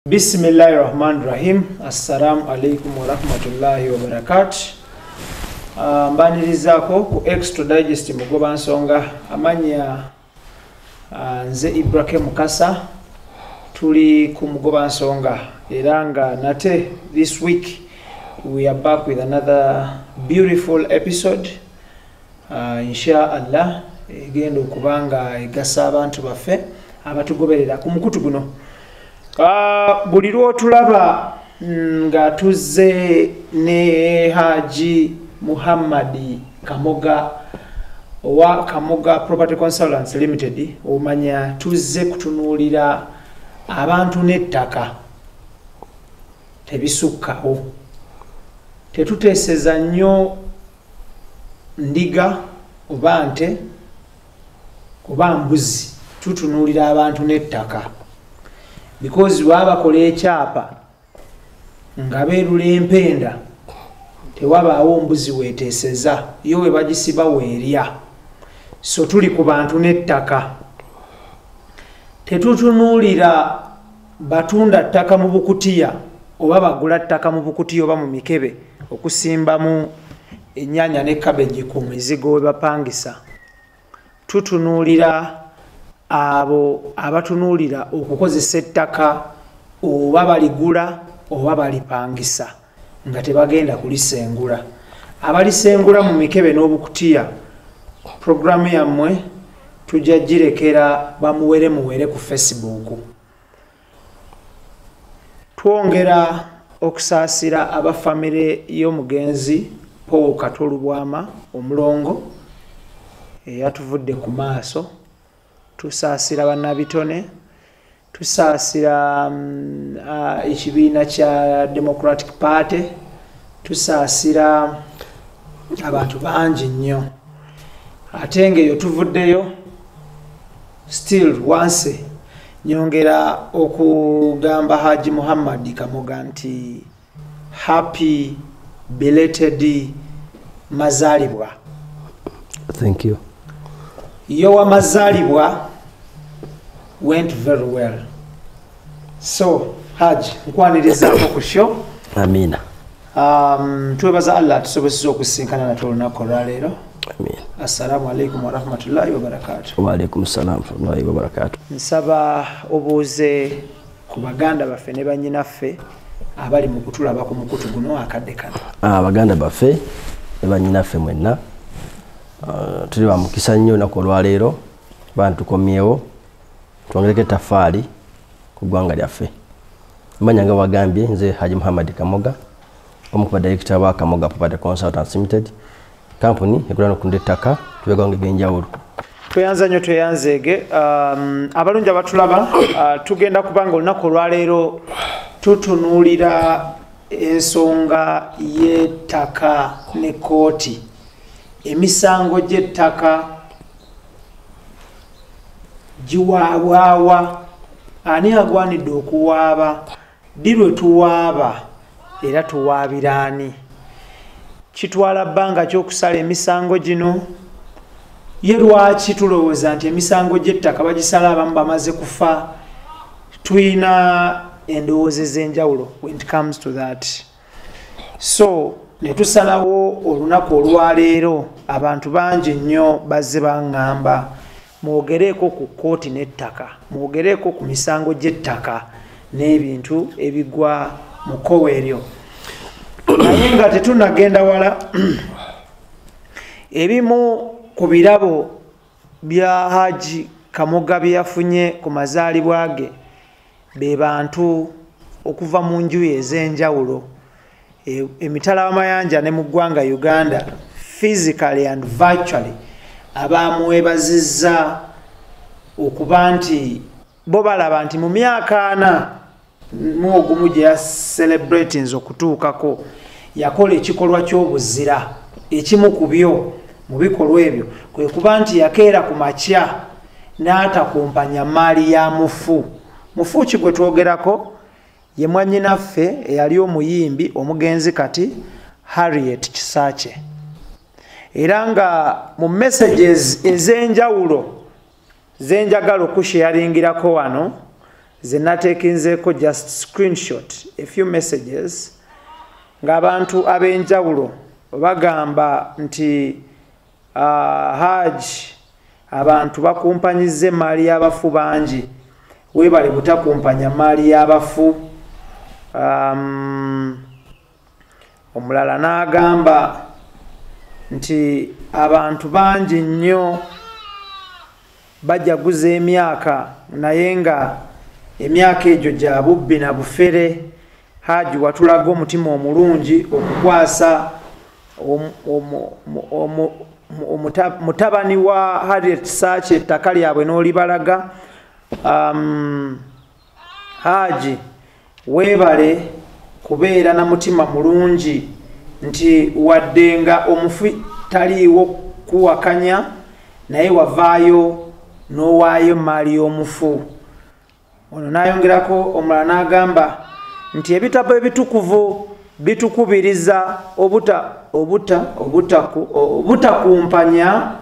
Bismillahirrahmanirrahim. Assalamu alaikum wa rahmatullahi wa barakatuh. Mbanirizaako ku Extra Digest Mugoba Nsonga amanya nze Ibrahim Mukasa tuli ku Mugoba Nsonga era nga nate this week we are back with another beautiful episode inshallah egenda okubanga egasa abantu baffe abatugoberera ku mukutu guno. Buli lwotulaba nga tuzze ne Haji Muhammadi Kamoga wa Kamoga Property Consultants Limited, omanya tuzze kutunuulira abantu n'ettaka tebisukkawo. Tetuteeseza nnyo ndiga oba nte oba mbuzi, tutunuulira abantu n'ettaka. Because wabakola ekyapa nga beerula empenda tewabaawo mbuzi weeteeseza yo we bagisiba weerya. So tuli ku bantu n'ettaka. Tetutunuulira batunda ttaka mu bukutiya oba bagula ttaka mu bukutiya oba mu mikebe okusimbamu ennyaanya ne kabeji ku mizigo we bapangisa. Tutunuulira abo abatunuulira okukozesa ettaka oba baligula oba balipangisa nga tebagenda kulisengula. Abalisengula mu mikebe n'obukutiya, programu yammwe tujja girekera muwere ku Facebook. Twongera okusaasira abafamire y'omugenzi Paul Katolubwama omulongo eyatuvudde ku maaso. Tusaasira bannabitone, tusaasira ekibiina kya Democratic Party, tusaasira abantu bangi nnyo. Ate ng'eyo tuvuddeyo still once nyongera okugamba Haji Muhammadi Kamoga nti happy belated mazaalibwa. Thank you. Your mazaalibwa went very well. So Haji nkwanirizaako ku show. Amina. Twebaza Allah tusobozesa okusinkana nate olunaku olwaleero. Amina. Assalamu alaikum wa rahmatullahi wa barakatuh. Wa alaikum salam wa rahmatullahi wa barakatuh. Nsaba obuuze ku baganda baffe ne bannyinaffe abali mu kutulaba ku mukutu guno akadde kano. Baganda baffe ne bannyinaffe mwenna tuli ba mukisa nnyo olunaku olwaleero bantukomyewo twongereko ettafaali ku ggwanga lyaffe. Amanya nga wagambye nze Haji Muhammadi Kamoga omu ku badirekita ba Kamoga Property Consultants Limited, kampuni ekolera okutunda ettaka tubeegawo ng'ebyenjawulo. Tweyanza nnyo tweyanzeege. Abalungi abatulaba tugenda kubanga olunaku olwaleero tutunuulira ensonga y'ettaka ne kooti. Emisango gy'ettaka giwaabwawa, ani agwanidde okuwaaba, ddi lwe tuwaaba era tuwaabira ani, kitwala bbanga ky'okusala emisango gino, ye lwaki tulowooza nti emisango gy'ettaka bagisala abamu bamaze kufa. Tuyina endowooza ez'enjawulo when it comes to that. So ne tusalawo olunaku olwaleero abantu bangi nnyo bazze baŋŋamba mwogereeko ku kooti n'ettaka, mwogereeko ku misango gy'ettaka n'ebintu ebigwa mu kkowe eryo. Naye nga tetunagenda wala, ebimu ku birabo bya Haji Kamoga bye yafunye ku mazaalibwa ge be bantu okuva mu njuyi ez'enjawulo, emitala w'amayanja ne mu ggwanga Uganda, physically and virtually, abamwebazizza okuba nti bo balaba nti mu myaka 4 mu ogumu gye ya celebrating okutuukako yakola ekikolwa ky'obuzira. Ekimu ku byo mu bikolwa ebyo kwe kuba nti yakeera ku makya n'atakumpanya maali ya mufu. Mufu ki gwe twogerako ye mwannyinaffe eyali omuyimbi omugenzi kati Harriet Kisaakye. Era nga mu messages ez'enjawulo zenjagala okusharingirako wano zenatekinzeko just screenshot a few messages ng'abantu ab'enjawulo bagamba nti Haji abantu bakumpanyize emaali y'abafu bangi weebale butakumpanya emaali y'abafu. Omulala n'agamba nti abantu bangi nnyo bajaguza emyaka naye nga emyaka egyo gya bubbi na bufere. Haji watulaga omutima omulungi okukwasa mutabani wa Harriet Sache ettaka lyabwe n'olibalaga. Haji weebale kubeera na mutima mulungi nti wadde nga omufu taliiwo kuwakanya naye wavaayo n'owaayo emaali y'omufu. Ono n'ayongerako omulala n'agamba nti ebitabo ebitukuvu bitukubiriza obutakumpanya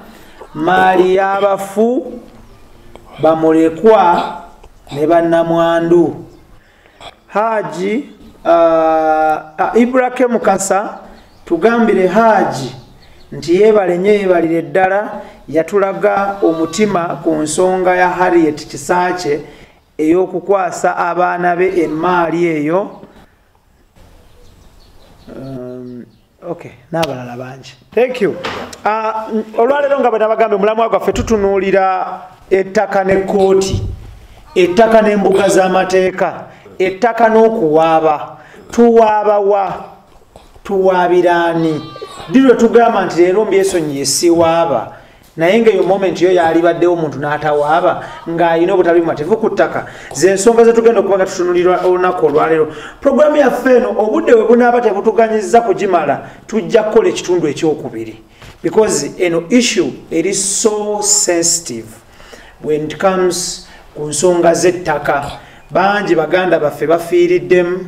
maali y'abafu bamulekwa ne bannamwandu. Haji Ibrahim Mukasa tugambire Haji nti yeebale nnyo yeebalire ddala yatulaga omutima ku nsonga ya Harriet Kisache ey'okukwasa abaana be emaali eyo. Okay, n'abalala bangi. Thank you. Olwaleero nga bwe nabagambe mulamwa gwaffe tutunuulira ettaka ne kkooti, ettaka n'embuga z'amateeka, ettaka n'okuwaaba. Tuwaaba wa? Tuwaabiraani? Ddirwe tugamba nti leero mbyesonyiye siwaaba. Naye ng'eyo moment yo yalibaddewo omuntu n'atawaaba ng'alina obutabi bumativu ku ttaka. Ze nsonga ze tugenda okuba nga tutunulira olunaku olwaleero. Puroguramu yaffe eno obudde bwe bunaaba tebutuganyizza kugimala tujja kukola ekitundu ekyokubiri. Because eno issue it is so sensitive when it comes ku nsonga z'ettaka. Bangi baganda baffe bafiiriddemu,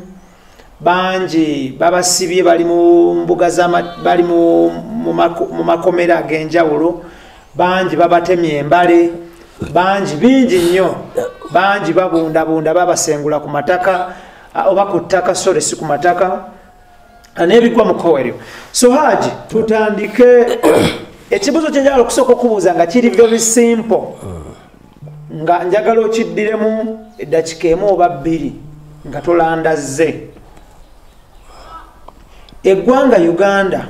bangi babasibye bali mu mbuga bali mu makomera ag'enjawulo, bangi babatemye embale, bangi bingi nnyo, bangi babundabunda babasengula ku mataka oba ku ttaka sore si ku mataka n'ebigwa mu kkoweryo. So Haji tutandike ekibuzo kyenjagala okusooka okubuuza nga kiri very simple nga njagala okiddiremu eddakiika emu oba bbiri nga tolandazze. Eggwanga Uganda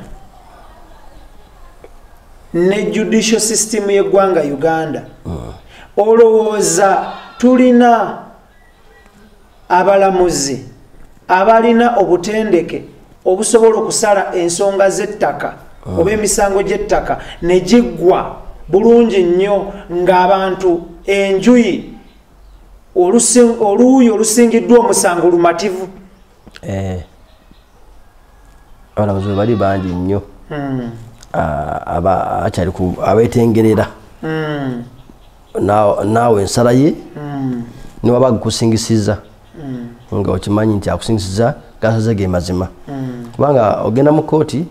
ne judicial system y'eggwanga Uganda olowooza tulina abalamuzi abalina obutendeke obusobola okusala ensonga z'ettaka oba emisango gy'ettaka ne giggwa bulungi nnyo ng'abantu enjuyi oluuyi olusingiddwa omusango lumativu? Abalamuzi bali bangi nnyo abeetengerera naawe ensala ye niwaba agukusingisiza nga okimanyi nti akusingisiza gasaze ge mazima kubanga ogenda mu kooti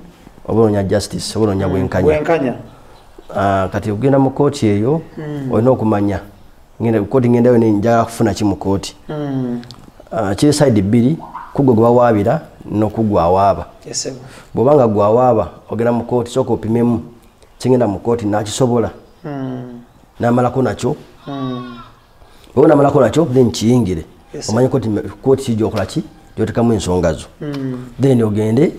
oba ononya justice oba ononya bwenkanya. Kati ogenda mu kooti eyo olina okumanya kooti ngendayo njagala kufuna ki mu kooti. Kiri side bbiri kugwe gwe bawaabira n'okugwa awaaba. Bw'obanga gwe awaaba ogenda mu kooti sooka opimemu kingenda mu kooti n'akisobola n'amalako nakyo. Bw'oba n'amalako nakyo then kiyingire omanye kooti kijja okola ki gy'oteekamu ensonga zo. Then ogende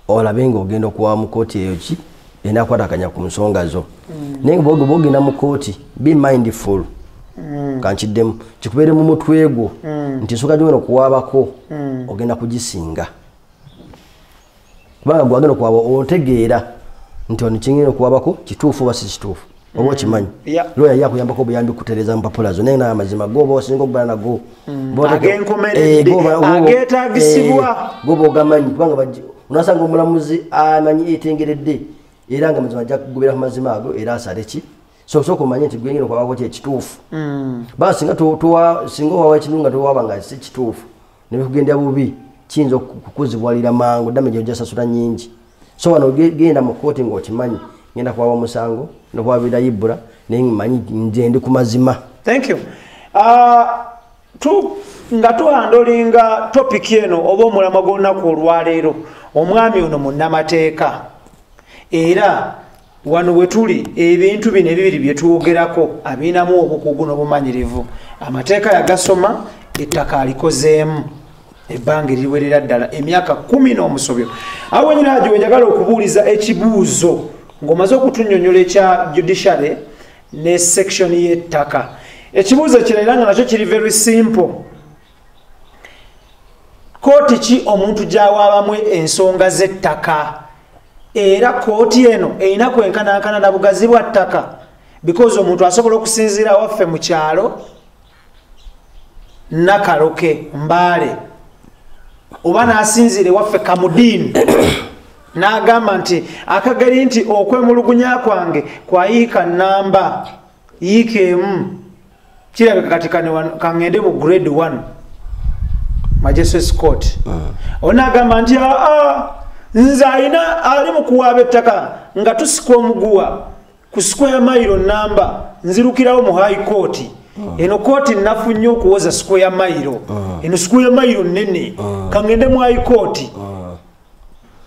olabe ng'ogenda okuwa mu kooti eyo ki enaakwataganya ku nsonga zo. Naye bw'ogenda mu kooti be mindful kankiddemu kikubeere mu mutwe gwo nti ensonga gy'ogenda okuwaabako ogenda kugisinga. Kubanga gwagenda okuwaaba otegeera nti ono kingenda okuwaabako kituufu oba si kituufu oba okimanyi. Lawyer yakuyambako obuyambi kutereeza mu mpapula zo naye n'amazima gooba osinga okubeera nago ageetaagisibwa gooba ogamanyi kubanga onasanga omulamuzi amanyi etengeredde era nga mazima ajja kugoberera ku mazima ago era asale ki sooka omanye nti gwengenda okuwaabako kyekituufu. Baa singa owawa ekintu nga towaaba nga si kituufu ne bikugendera bubi kiyinza okukuzibwalira mangu damage ojja sasula nnyingi. So wano genda mu kooti ng'okimanyi ngenda kuwaaba omusango nokuwaabira Ibura naye manyi nze ndi ku mazima. Thank you. nga tuhandolinga topic eno oba omulamwa gw'olunaku olwaleero omwami ono munnamateeka era wano wetuli ebintu bino ebibiri bye twogerako abinamu obukugu n'obumanyirivu amateeka yagasoma ettaka alikozeemu ebbanga eriwerera ddala emyaka 10 n'omusobyo awo nyina ajo njagala okubuuliza ekibuuzo ng'omaze okutunnyonnyola ekya judiciary ne section y'ettaka ekibuuzo kirala nga nakyo kiri very simple kooti ki omuntu gy'awaabamu ensonga z'ettaka era kooti eno erina kwenkanankana na bugazi bwa ttaka because omuntu asobola okusinziira waffe mu kyalo Nakaloke Mbale oba n'asinziire waffe Kamudiini n'agamba nti akageri nti okwemulugunya kwange kwayiika namba yiikeemu kirabika kati kangende mu grade 1 Magistrates Court onagamba nti nze alina ali mu kuwaaba ettaka nga tusika omuguwa ku square mile namba nzirukirawo mu high court eno kooti nnafu nnyo okuwoza square mile eno square mile nnene kangende mu high court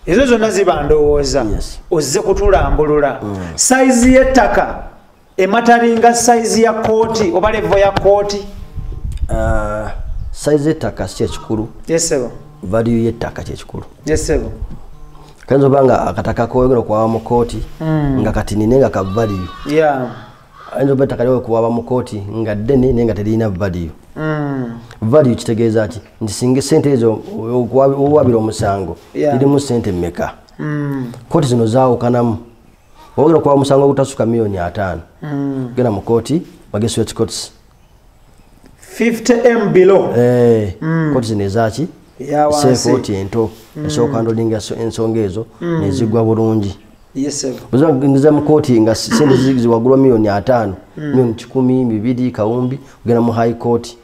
ezo zonna ziba ndowooza ozze kutulambulula saizi y'ettaka emataringa saizi ya kooti oba levo ya kooti saizi y'ettaka si kyekikulu value y'ettaka kyekikulu kanzo banga akataka koyogera kuwaba mu kooti nga kati nine nga ka value ayinza okuba ettaka lyewe kuwaba mu kooti nga ddene naye nga terina value value kitegeeza ki nti singa sente ezo owabira omusango lirimu sente mmeka kooti zino zaawukanamu wogera kuwaba omusango ogutasuka $5,000,000 genda mu kooti Magistrates Courts 50M below kooti zino ezaki sekooti ento esooka handolinga ensonga ezo nezigwa bulungi ngiza mu kooti nga sente ziwagulwa $5,000,000 $1,000,000 kawumbi ogenda mu high court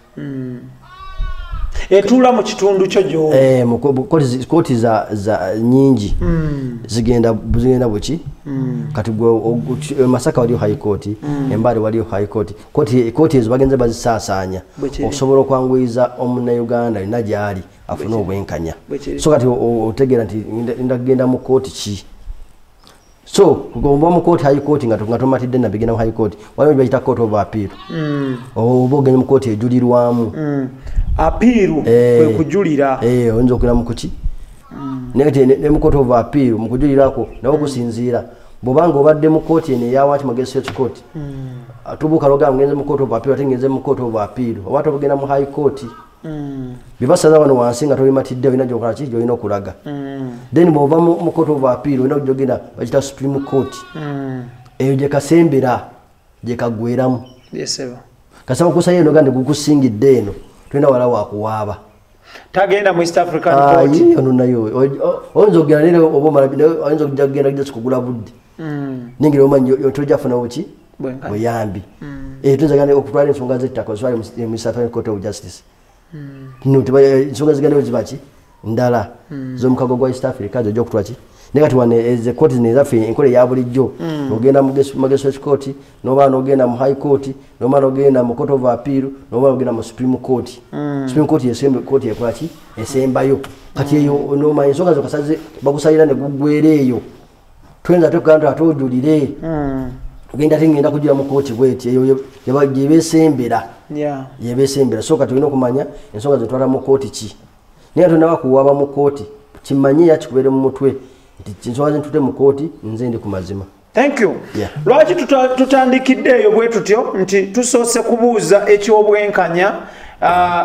etula mu kitundu kyo gyo kooti za nyingi zigenda buki kati Masaka waliyo high court Embale waliyo high court kooti ezo bagenze bazisaasanya okusobola okwanguyiza omunnayuganda alina gyali afune obwenkanya so kati otegeera nti ndagenda mu kooti ki so kugoba mu kooti high court nga tomatidde nabigenda mu high court waliwo bayita court of appeal oba ogenda mu kooti ejulirwamu appeal kwe kujulira oyinza okugenda mu kuki negati ne mu court of appeal mu kujulirako nawo okusinziira bw'obanga obadde mu kooti eno eyawanki Magistrates Court atubuuka logamba ngenze mu court of appeal ate ngenze mu court of appeal oba tobagenda mu high court bibasaza wano wansi nga tobimatidde olina gyokola ki gyolina okulaga then bw'ova mu court of appeal olina gyogenda bagita Supreme Court eyo gye kasembera gye kaggweramu kasaba kusayo eno gandi gukusingidde eno tulina wala wakuwaaba tagenda mu East African Court ono nayo oyinza okugenda nere oba omala oyinza okugenda gye kugula budde ningira omanyi tojafuna oki buyambi tuyinza genda okutwala ensonga z'ettaka ozitwale mu East African Court of Justice ensonga zigendeyo zibaki ndala z'omukago gwa East Africa zojja okutwala ki naye kati wane ezekooti zino ezaffe enkola eya bulijjo ogenda mu Magistrates Court noba nogenda mu High Court noba nogenda mu Court of Appeal noba nogenda mu Supreme Court Supreme Court yesembe court ekola ki esembayo kati eyo noma ensonga zo kasaze bakusalira ne gugwera eyo twenza tukanda atujulire ogenda tengenda kujira mu court bweti eyo yebesembera yebesembera so kati olina okumanya ensonga zitwala mu court ki naye tonaba kuwaba mu court kimanye yakikubere mu mutwe nti ensonga zintute mu kooti nze ndi ku mazima. Thank you. Lwaki tutandikidde eyo bwe tutyo nti tusoose kubuuza ekyobwenkanya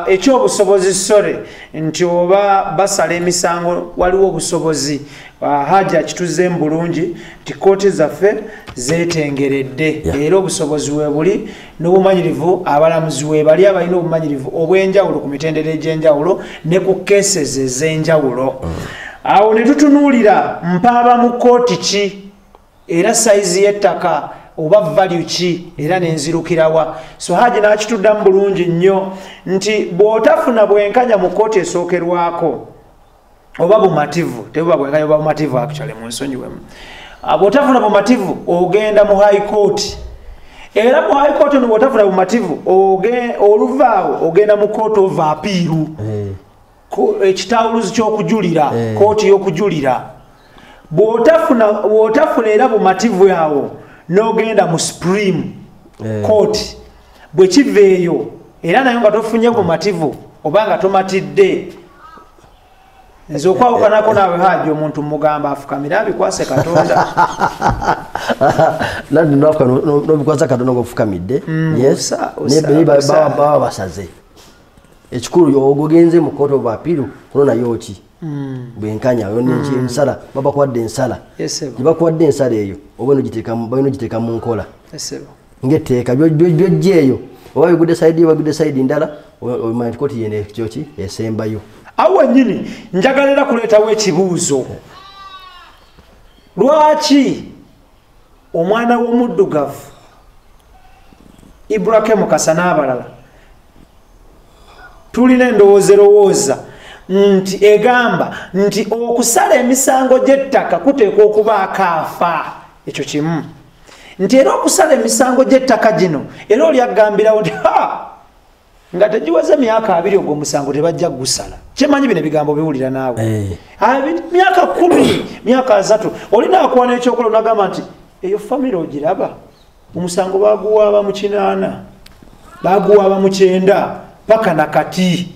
ekyobusobozi sore nti oba basala emisango waliwo obusobozi haja kituze mbulungi nti kooti zaffe zeetengeredde era obusobozi webuli n'obumanyirivu abalamuzi webali abalina obumanyirivu obw'enjawulo ku mitendera egy'enjawulo ne ku cases ez'enjawulo. Awo ne tutunuulira mpaaba mu kooti ki era saizi y'ettaka oba value ki era nenzirukirawa. So haji n'akituddamu bulungi nnyo nti bw'otafuna bwenkanya mu kooti esookerwako oba bumativu tebuba bwenkanya oba bumativu actually mu nsonyiwemu bw'otafuna bumativu ogenda mu high court era mu high court no bwotafuna bumativu oluvaawo ogenda mu court of appeal ekitawuluzi ky'okujulira kooti y'okujulira bwotafuna era bumativu yawo n'ogenda mu supreme court bwe kiveeyo era nayo nga tofunye bumativu oba nga tomatidde nze okwawukanako naawe Haji omuntu mugamba afukamira abikwase Katonda nandi nobikwasa Katonda ng'ofukamidde yes baba basaze ekikulu ogenze mu court of appeal kuno nayo ki bwenkanya ensala babakwadde ensala gyebakuwadde ensala eyo oba balina ogiteeka mu nkola ng'etteeka byojjeeyo oba bigudde sayidi ndala omanyi nti kooti yene kyoki esembayo awo nyini njagalira kuleetawo ekibuuzo lwaki omwana w'omuddugavu Ibrahim Kasa n'abalala tulina endowooza nti egamba nti okusala emisango gy'ettaka kuteekwa okuba akaafa ekyo kimu nti era okusala emisango gy'ettaka gino era oli agambirawo nti nga tegiweze myaka 2 ogwo omusango tebajja gusala kyemanyi bino ebigambo biwulira naawe myaka 10 myaka 3 olina akwana ekyokola onagamba nti eyo famire ogiraba omusango baguwaaba mu 8 baguwaaba mu 9 paka nakati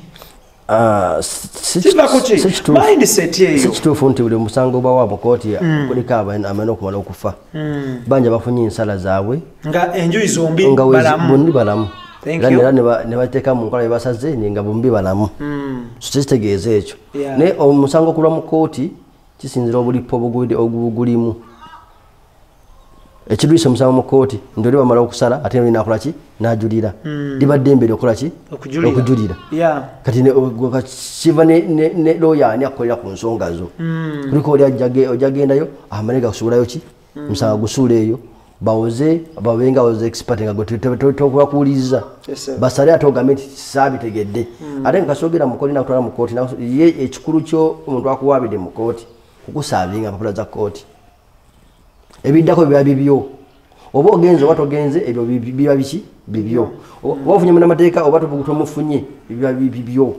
sikituufu nti buli omusango bawa mu kooti kuliko amana okumala okufa banja bafunye ensala zaabwe nga enjuyi zombi balamu era ne bateeka mu nkola yebasaze nga bombi balamu so kitegeeza ekyo naye omusango okulwa mu kooti kisinzira obulipo obugulimu ekirwisa omusango mu kooti nti oli bamala okusala ate oli nakolaki n'ajulira libadde embere okolaki okujulira kati kiva ne looya ani akolera ku nsonga zo kuliko oli ojagendayo amale gakusubulayo ki omusango gusuula eyo bawoze babenga woze expert nga tokubakuuliza basale ate ogambe nti saabitegedde ate nga kasogera mukoli nakutwala mu kooti ye ekikulu kyo omuntu akuwaabidde mu kooti kukusaabinga mpapula za kooti ebiddako biba bibyo oba ogenze oba togenze ebyo biba biki bibyo oba ofunye munnamateeka oba tomufunye biba bibyo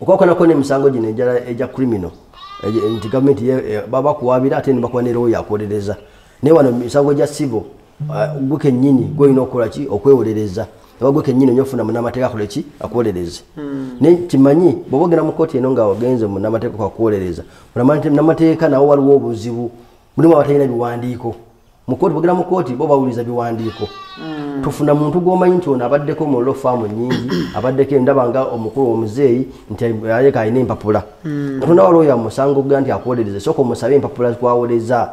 okwakanako n'emisango gino eja criminal nti gavumenti babakuwaabira ate nebakuwa ne looya akwolereza naye wano misango gya civil gwe kennyini gwolina okukola ki okwewolereza oba gwe kennyini onyofuna munnamateeka akola ki akwolereze naye kimanyi bw'oba ogenda mu kooti eno nga ogenze munnamateeka akwolereza munnamateeka nawo waliwo obuzibu mulimu abatalina biwandiiko mu kooti bwogenda mu kooti bo bawuliza biwandiiko tufuna muntu gw'omanyi nti ono abaddeko mu lofaamu nnyingi abaddeko endabanga omukulu omuzeeyi nti aleka alina empapula atunda walooya musango gga nti akwolereze sooka omusabe empapula zikwawoleza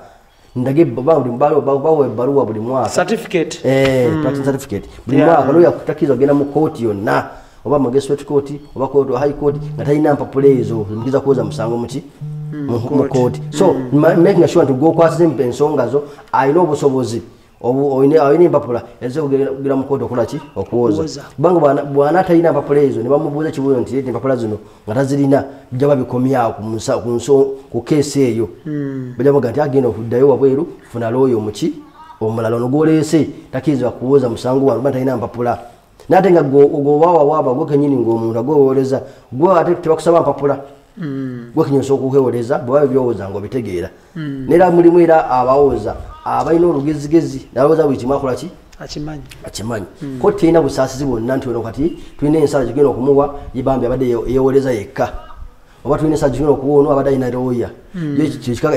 ndage bawa ebbaluwa buli mwaka practice certificate buli mwaka looya takiriza ogenda mu kooti yonna oba magistrate court oba high court nga talina mpapula ezo zimukiza kuwoza musango muki mu kooti so making sure nti gwokwasiza ensonga zo alina obusobozi alina empapula ezokugera mu kooti okola ki okuwoza kubanga bwana talina mpapula ezo ne bamubuuza ekibuuzo nti empapula zino nga tazirina bijja babikomyawo ku keesi eyo bajja baga nti agenda okuddayo wabweru funa looyo muki omulala ono gwoleese takirizibwa kuwoza musango wano talina mpapula nate nga gwowawawaaba gwe kenyini ng'omuntu agwewoleza gwe ate tebakusaba mpapula gwe kinyosa okukwewoleza bwebaba byowoza nga obitegeera neera mulimu era abawoza abalina olugezigezi nalowooza buli kimu akola ki akimanyi ko terina busaasizi bwonna nti ono kati tulina ensala gigenda okumuwa yibambi abadde yewoleza yekka oba tulina ensala gigenda okuwa ono abadde alina looya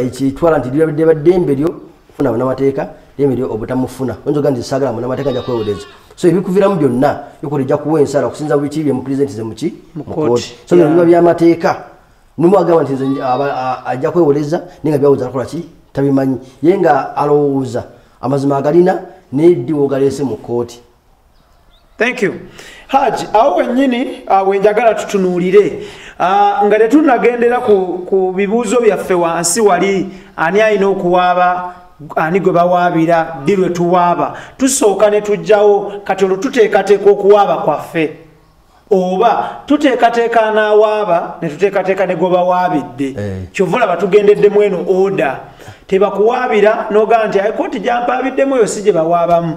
ekitwala nti libadde baddembe lyo funa munnamateeka ddembe lyo obutamufuna oyinza oga nti saagala munnamateeka ajja kwewoleza so ebikuviramu byonna bikola ejja kuwa ensala okusinza buli kibi emupresentize muki mukooti so bino biba byamateeka nimu agamba nti ajja kwewoleza naye nga byawuza akola ki tabimanyi ye nga alowooza amazima agalina neddiwa ogaleese mu kooti. Thank you. Haji, awo wennyini wenjagala tutunuulire nga tetunnagendera ku bibuuzo byaffe wansi wali ani alina okuwaaba ani gwe bawaabira ddi lwe tuwaaba tusooka ne tujjawo kati olwo tuteekateeka okuwaaba kwaffe oba tuteekateeka n'awaaba ne tuteekateeka ne goba waabidde kyova olaba tugendeddemu eno oda tebakuwaabira n'ogamba nti kooti gyampaabiddemu eyo si gye bawaabamu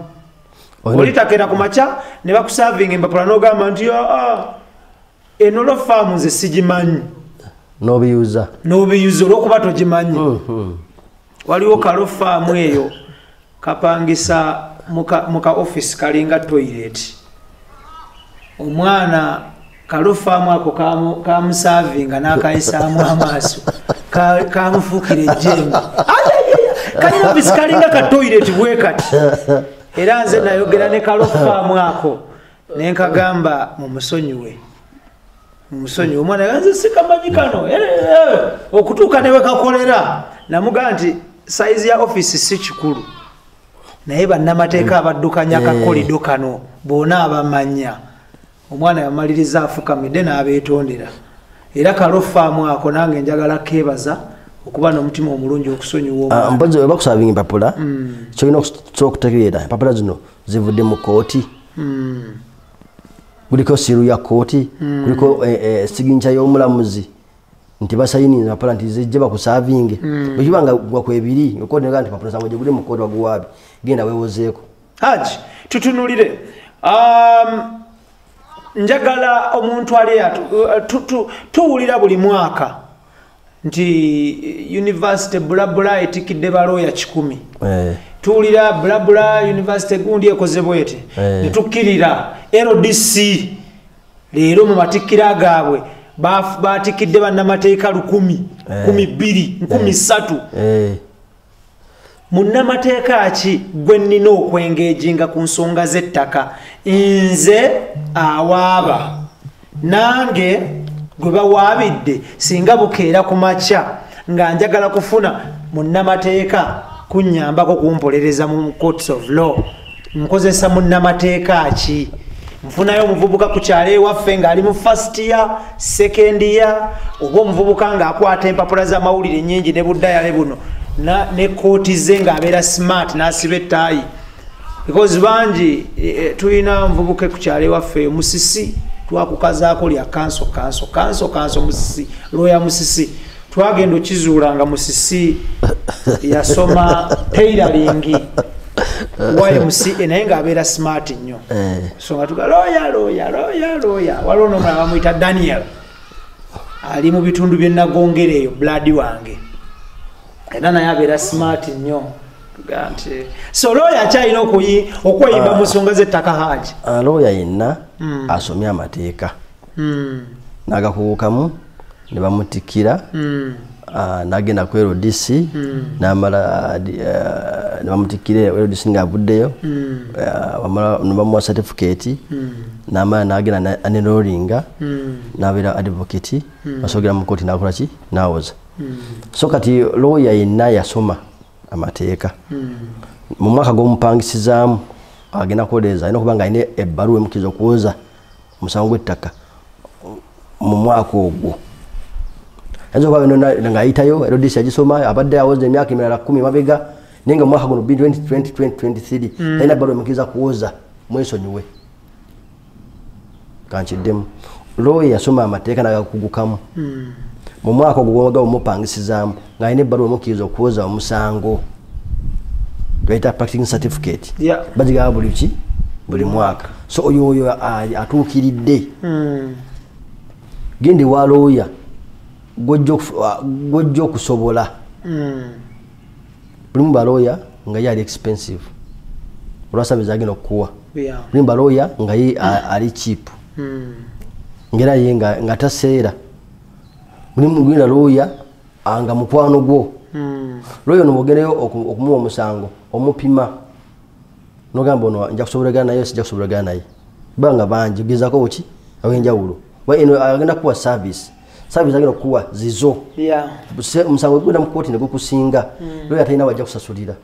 olitakera ku makya ne bakusaavinga empapula n'ogamba nti eno lo faamu nze sigimanyi n'obiyuza olw'okuba togimanyi waliwo kalo faamu eyo kapangisa muka office kalinga toilet omwana kalo faamu ako kamusavinga n'akayisaamu amaaso kamufuukira ejjengo kalina office kalinga ka toilet bwe kati era nze nayogera ne kalo faamu ako nenkagamba mumusonyiwe omwana yanze sikamanyi kano okutuuka ne wekakolera namugaa nti saizi ya office si kikulu naye bannamateeka abaddukanya kakolido kano boona abamanya omwana yamaliriza afukamidde n'abeetondera era kalofaamu ako nange njagala keebaza okuba n'omutima omulungi okusonyiwa mpozi we bakusavinga empapula kyolina okutegeera empapula zino zivudde mu kooti kuliko siru ya kooti kuliko signature y'omulamuzi nti basayininze empapula nti zijje bakusavinge bwekibanga gwa kwebiri okooti negaa nti empapula zange gye mu kooti baguwaabi genda weewozeeko haji tutunulire njagala omuntu ali tuwulira buli mwaka nti university bulabula etikidde balooya 100 tuwulira bulabula university gundi ekoze bwete netukkirira LDC leero mu matikkira gaabwe batikidde bannamateeka 1,000 2,000 3,000 munnamateeka ki gwe nnina okwengejinga ku nsonga z'ettaka nze awaaba nange gwe bawaabidde singa bukeera ku makya nga njagala kufuna munnamateeka kunnyambako kumpolereza mu courts of law nkozesa munnamateeka ki nfunayo omuvubuka ku kyalo ewaffe ng'ali mu first year second year oba omuvubuka ng'akwata empapula z'amawulire nnyingi ne buddayale buno ne kooti ze ng'abeera smart n'asiba ettaayi because bangi tulina muvubuke ku kyalo ewaffe musisi twakukazaako lya kanso musisi looya musisi twagenda okizuula nga musisi yasoma tailoring YMCA naye ng'abeera smart nnyo so nga tuga looya waliwo n'omulala bamuyita Daniel ali mu bitundu by'ennagongere eyo blood wange era naye abeera smart nnyo nti so looya akyalina okweyimba mu nsonga z'ettaka haji looya yenna asomye amateeka n'agakugukamu ne bamutikkira n'agenda ku LDC n'amala ne bamutikkira LDC ng'avuddeyo ne bamuwa certificate n'amala n'agenda n'enrollinga n'abeera advocate basogera mu kooti n'akola ki n'awoza so kati looya yenna yasoma amateeka mu mwaka gw'omupangisizaamu agenda kukoleeza alina okuba nga alina ebbaluwa emukkiriza okuwoza omusango gw'ettaka mu mwaka ogwo ayinza okuba ng'ayitayo LDC yagisoma abadde awoza emyaka emirala 10 mabega naye nga mu mwaka guno 2023 alina ebbaluwa emukkiriza kuwoza mwesonyiwe kankiddemu looya yasoma amateeka n'agakugukamu mu mwaka ogwo omupangisizaamu ng'alina ebbaluwa emukkiriza okuwoza omusango tuyita practicing certificate bagigaba buli mwaka so oyo atuukiridde gende wa looya gwojja okusobola bulimu balooya nga ye ali expensive olwasabiza agenda okukuwa bulimu balooya nga ye ali cheap ngera ye nga taseera mulimu gwina looya nga mukwano gwo looya ono bwogendeyo okumuwa omusango omupima nogamba ono nja kusobolagana naye sijja kusobolagana naye banga bangi gezaako ki awenjawulo eno agenda kuwa service agenda okuwa zizo omusango gwenda mu kooti ne gukusinga looya talina wajja kusasulira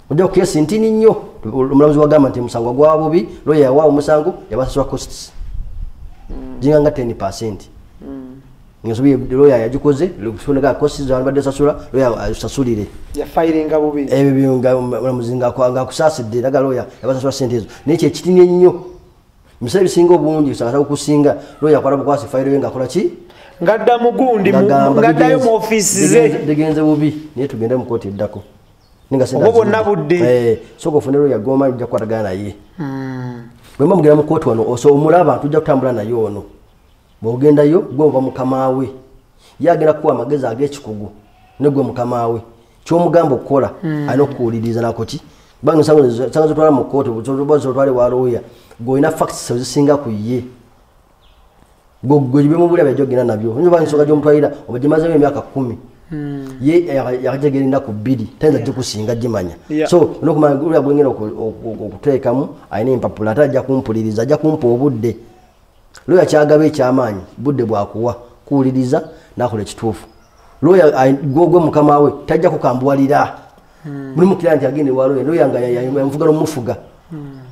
ojja kukesa ntini nnyo omulamuzi wagamba nti omusango gwa bubi looya yawaawo omusango yabasasula costs ginga nga 10%. Ngesobi lawyer yagikoze lufuneka costs z'abadde sasula lawyer asasulire ya filing bubi ebyo nga mulamuzinga kwanga kusasidde daga lawyer yabasasula sente ezo n'ekyo ekitini ennyo misebe bisinga obungi usanga okusinga lawyer akwala bukwasi file we ngakola ki ngadda mugundi ngaddayo mu office ze degenze bubi niye tugende mu kooti eddako ninga senda bonna budde soko fune lawyer goma ujja kwatagana naye bwe mugera mu kooti wano oso omulaba tujja kutambula naye ono bw'ogendayo gwe oba mukama we yagenda kuwa amagezi ag'ekikugu ne gwe mukama we ky'omugamba okukola alina okuwuliriza nako ki kubanga sanga zotwala mu kooti zotwale wa lawyer gw'olina facts ezisinga ku ye gwe byemubulya byajogera nabyo nyoba nsonga gy'omutwalira oba gimazeyo emyaka 10 ye yakajegerinda ku 2 tayinza gikusinga gimanya so olwokumanya lawyer bwengenda okuteekamu alina empapula ate ajja kumpuliriza ajja kumpa obudde lawyer kyagaba ekyamaanyi budde bwakuwa kuwuliriza nakola ekituufu lawyer gwe mukama we tajja kukambuwalira mulimu kira nti agende wa lawyer nga yamufuga n'omufuga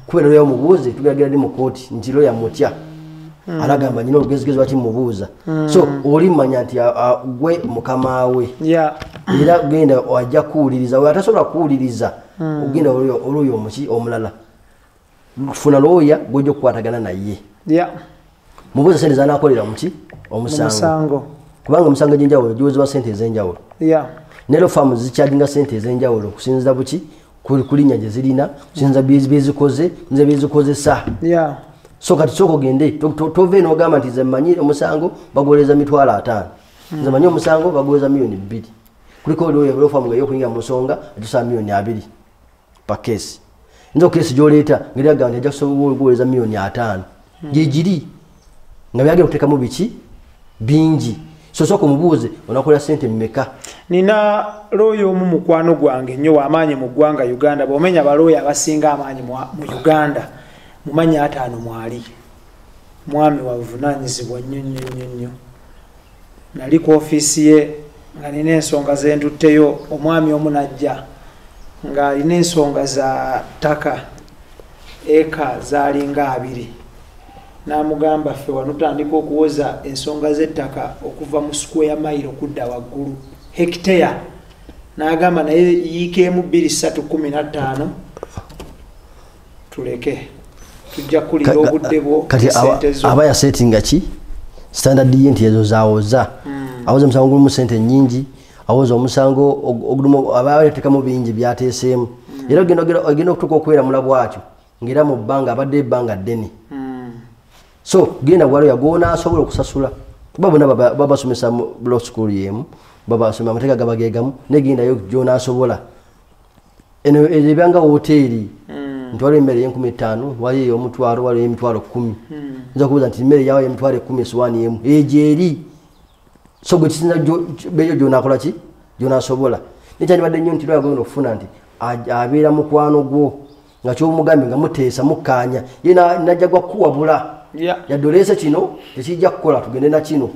kubera lawyer omubuuze tugagira ndi mu kooti nti lawyer mutya alagamba nyina olugezigezi lwaki mumubuuza so olimanya nti gwe mukama we era genda ajja kuwuliriza we atasobola kuwuliriza ogenda olwoyo omuki omulala funa lawyer gw'ojja okukwatagana naye mubuuza sente zanakolera muki omusango kubanga omusango gy'enjawulo giwozebwa sente ez'enjawulo nero faamu zikyadinga sente ez'enjawulo kusinziza buki kulinnya gye zirina kusinziza byezikozesa so kati soko gende tove n'ogamba nti ze mmanyi omusango bagwoleza $5,000 nze manyi omusango bagwoleza $2,000,000 kuliko lawyer faamu nga y'okuyingira mu nsonga atusaba $2,000,000 pa keesi nze keesi gy'oleeta ngeri agamba nti ajja kusobola okugwoleza $5,000,000 gye giri nga byagenda okuteekamu biki bingi so soko mubuuze onakola sente mmeka nina lawyer omu mukwano gwange nnyo w'amaanyi mu ggwanga Uganda bw'omenya balawyer abasinga amaanyi mu Uganda mumanyi 5 mwali mwami wavunaanyizibwa nnyo nali ku ofiisi ye nga nina ensonga ze ntutteyo omwami omu najja ng'alina ensonga za ttaka eka zaalinga 2 n'amugamba ffe wano tutandika okuwoza ensonga z'ettaka okuva mu square mile okudda waggulu hectare n'agamba naye yiikeemu 2-3-15 tuleke tujja kulira obudde bwo kati aba yasetinga ki standard ye nti ezo zaawoza awoza omusango gulimu sente nnyingi awoza omusango ogulimu aba yateekamu bingi byateeseemu era ogenda okutuuka okubeera mulabu watyo ng'era mu bbanga abadde ebbanga ddene so genda gwalo yagona asobola okusasula kuba bonna babasomesa mu law school yemu babasoma amateeka gabagegamu negenda yo jona asobola eno ebyanga hoteli ntwale emmere y'Enkumi 5 wali omutwalo wali emitwalo 10 nza kubuza nti emmere yawe emitwalo 10 swani yemu ejeri so gwe kisinza beyo jona akola ki jona asobola nekyandi badde nnyo nti lwagenda okufuna nti abeera mukwano gwo nga kyomugambi nga muteesa mukkaanya ye najja gwa kuwabula yadolese kino tekijja kukola tugende na kino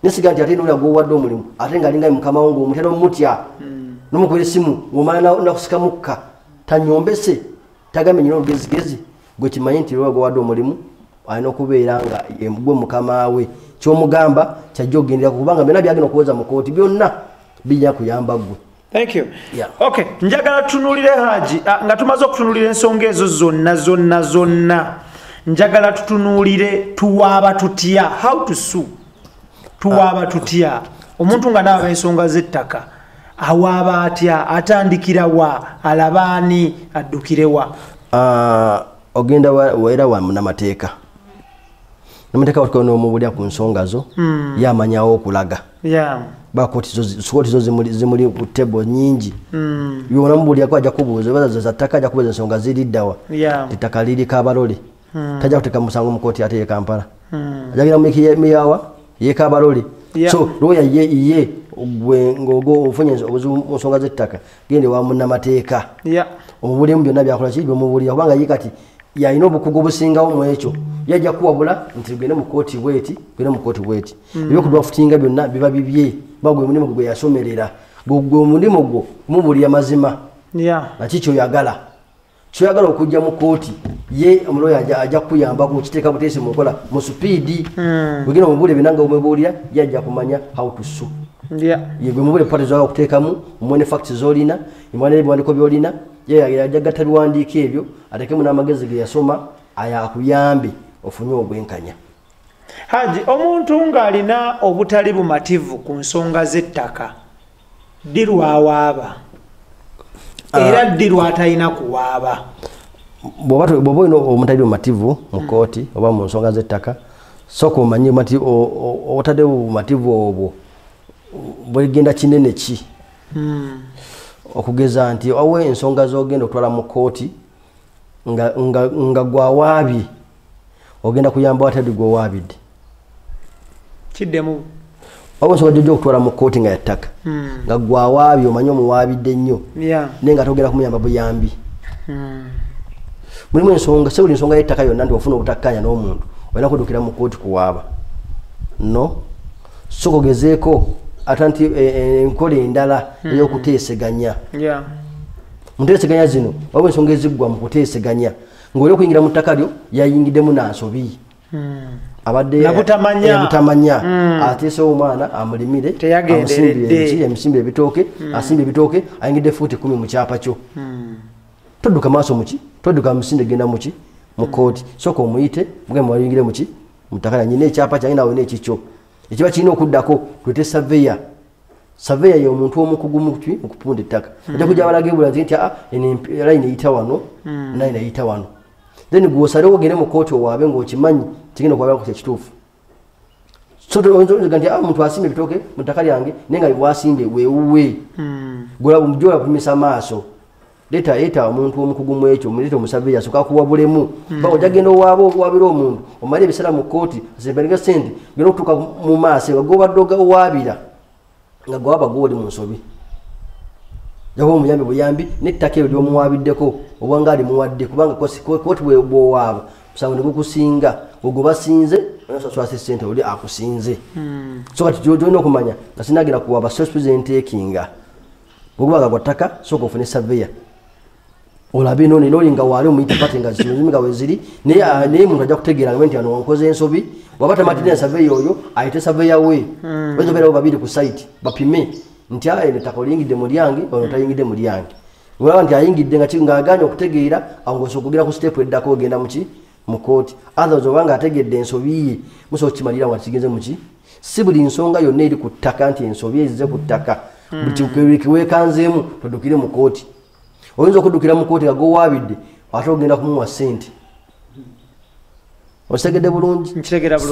nesiga nti ate nolya gwowadde omulimu ate nga alinga mukama wo ng'omutera omutya n'omukubira essimu ng'omala nakusika mukka tanyombese tagambe nyina olugezigezi gwe kimanyi nti lwa gwowadde omulimu alina okubeera nga gwe mukama we kyomugamba kyajja okugendera kubanga byonna byagenda okuwoza mu kooti byonna bijja kuyamba gwe. Thank you. Okay, njagala tutunulire Haji nga tumaze okutunulira ensonga ezo zonna njagala tutunulire tuwaaba tutya how to sue tuwaaba tutya omuntu nga naaba ensonga z'ettaka awaaba atya atandikira wa alabaani addukire wa ogenda waera wa munamateeka namateeka watuka n'omubulya ku nsonga zo yamanyawo okulaga bakoti zo zimuli ku table nyingi yona mubulya ko ajja kubuuza baza za ttaka ajja kubuuza ensonga ziriddawa ettaka liriko abalole tajja kuteka musango mu kooti ate ye Kampala ajagira miyawa ye kabalole so lawyer ye gwe ngogo ofunye ensonga z'ettaka gende wa munnamateeka omubulimu byonna byakola ki byomubulira kubanga ye kati yalina obukugu obusingawo mu ekyo yajja kuwabula nti gende mu kooti bweti ebyokudraftinga byonna biba bibye bagwe omulimu gwe yasomerera gwe omulimu gwo kumubulira mazima naki kyoyagala okujja mu kooti ye omuloya ajja kuyamba kukiteeka buteesi mukola mu supiidi bwegenda omubule binanga omwebuulira yajja kumanya how to sue yegwe mubule pate zawa okuteekamu omwene facts zolina imwana ebiwandiiko byolina ye ajja gatta biwandiiko ebyo atekemu n'amagezi ge yasoma aya akuyambe ofunye obwenkanya. Haji omuntu ng'alina obutali bumativu ku nsonga z'ettaka ddi lwawaaba era ddi lwatalina kuwaaba? Bw'oba olina omutali bumativu mu kooti oba mu nsonga z'ettaka sooka omanye obutali bumativu obwo bwegenda kinene ki. Okugeza nti owe ensonga z'ogenda okutwala mu kooti nga gwawaabye ogenda kuyamba watali gwewaabidde. Kiddemu oba ensonga gy'ojja okutwala mu kooti nga yattaka nga gwawaabye omanye omuwaabidde nnyo naye nga togenda kumuyamba buyambi. Mulimu ensonga se buli nsonga y'ettaka yonna nti ofuna obutakkanya n'omuntu olina kuddukira mu kooti kuwaaba no. So kogezeeko ate nti enkola endala ey'okuteeseganya. Muteeseganya zino waba ensonga eziggwa mu kuteeseganya ng'oli okuyingira mu ttaka lyo yayingiddemu nansobi abadde butamanya ateesewo omwana amulimire amusimbire ebitooke asimbye ebitooke ayingidde fuuti 10 mu kyapa kyo. Todduka maaso muki todduka musinde genda muki mu kooti sooka omuyite mugamba wayingire muki mu ttaka lyange n'ekyapa kyange naawe n'ekikyo ekiba kirina okuddako tuyite saveya. Saveya ye omuntu omukugu mu kupunda ettaka ajja kujja balagibula nti layini eyita wano layini eyita wano then gw'osalewo ogende mu kooti owaabe ng'okimanyi kigenda okuwaabako kyekituufu. So oyinza nti omuntu asimba ebitooke mu ttaka lyange naye nga bwasimbye weewuwe gyola kupimisa maaso leeta omuntu omukugu mu ekyo mulete omusaveya asooka akuwabulemu ojja genda owaabira omuntu omale ebiseera mu kooti asemberega sente genda okutuuka mu maaso nga gobadde owaabira nga gwaba gwoli mu nsobi jakuba omuyambi buyambi n'ettaka eryo lyomuwaabiddeko obwanga alimuwadde kubanga kooti bwowaaba musango ne gukusinga ogwo basinze osasula sente oli akusinze. So kati gyolina okumanya nga sinagenda kuwaaba sospizentekinga ogubanga gwa ttaka sooka ofune saveya olabe none noli nga waali omuyita pate nga zino nga weziri naye muntu ajja kutegeera nti ano wankoze ensobi waba tamatidde saveya oyo ayite saveya we bayinza obeerawo babiri ku site bapime nti ettaka oliyingidde mu lyange ono tayingidde mu lyange. Olaba nti ayingidde ng'aganye okutegeera awo ng'osobola okugera ku sitepu eddako ogenda muki mu kooti otherwise obanga ategedde ensobi ye musobola okukimalira nga kigenze muki. Si buli nsonga yonna eri ku ttaka nti ensobi ezize ku ttaka buli kiweekanzeemu toddukire mu kooti. Oyinza okuddukira mu kooti nga gowaabidde ate ogenda kumuwa ssente. Okitegedde bulungi?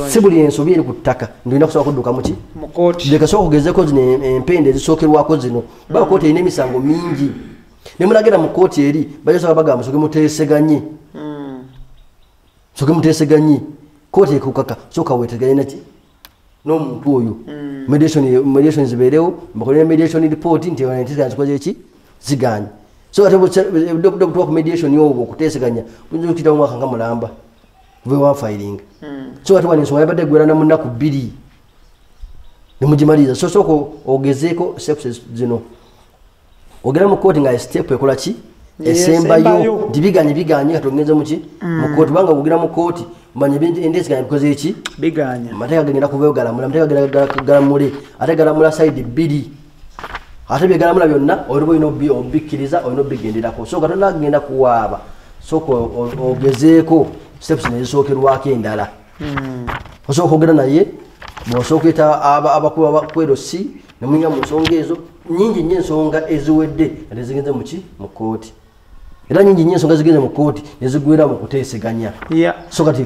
Si buli ensobi eri ku ttaka ndolina kusobola kudduka muki mu kooti. Leka sobola okugezeeko zino empende ezisookerwako zino kuba kooti erina emisango mingi ne mulagera mu kooti eri bajja sobola bagamba musooke muteeseganye soke muteeseganye kooti ekukaka sooka weeteganye naki n'omuntu oyo mediation zibeerewo bakolera mediation report nti zikoze eki ziganye. So ate butuwa ku mediation yobo okuteeseganya buyinza okuyitawo omwaka nga mulamba kuva wafiringa. So ate wano ensonga yabadde egwerana mu nnaku 2 ne mugimaliriza. So sooka ogezeeko steps zino ogenda mu kooti nga step ekola ki esembayo nti biganye kati ogenze muki mu kooti kubanga ogenda mu kooti manya enteeseganya bikoze eki biganya amateeka gagenda kuvayo galamula amateeka gagenda galamule ate galamula side 2 ate byegalamula byonna olina olina obikkiriza olina obigenderako. So katonda agenda kuwaaba sooka ogezeeko steps nezisookerwako endala. Osooka ogenda naye bw'osooka okuyita abakulu abakwero si ne muyinga mu nsonga ezo nyingi nnyo ensonga eziwedde ate zigenze muki mu kooti era nyingi nnyo ensonga zigenze mu kooti nezigwera mu kuteeseganya. So kati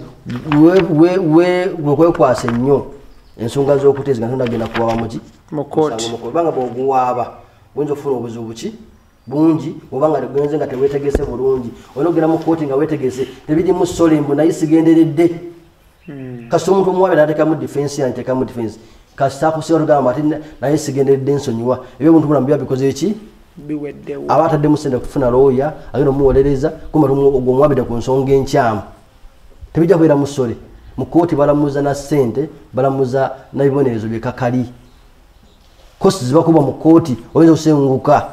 wekwekwasa ennyo ensonga z'okuteeseganya tonda agenda kuwaaba muki mu kooti kubanga bw'oguwaaba buyinza okufuna obuzibu buki bungi obanga genze nga teweetegese bulungi. Olina ogenda mu kooti nga weetegese tebirimu solembu naye sigenderedde kasita omuntu omuwabe n'ateekamu defense yanteekamu defense kasita akusiba tugamba ate naye sigenderedde nsonyiwa ebyo omuntu mulamu byabikoze eki biweddewo aba ataddemu sente kufuna looya agenda omuwolereza kumba ogwo omuwabidde ku nsonga enkyamu tebijja kubeera musole mu kooti balamuza na ssente balamuza n'ebibonerezo byekakali kosi zibakuba mu kooti oyinza okusenguka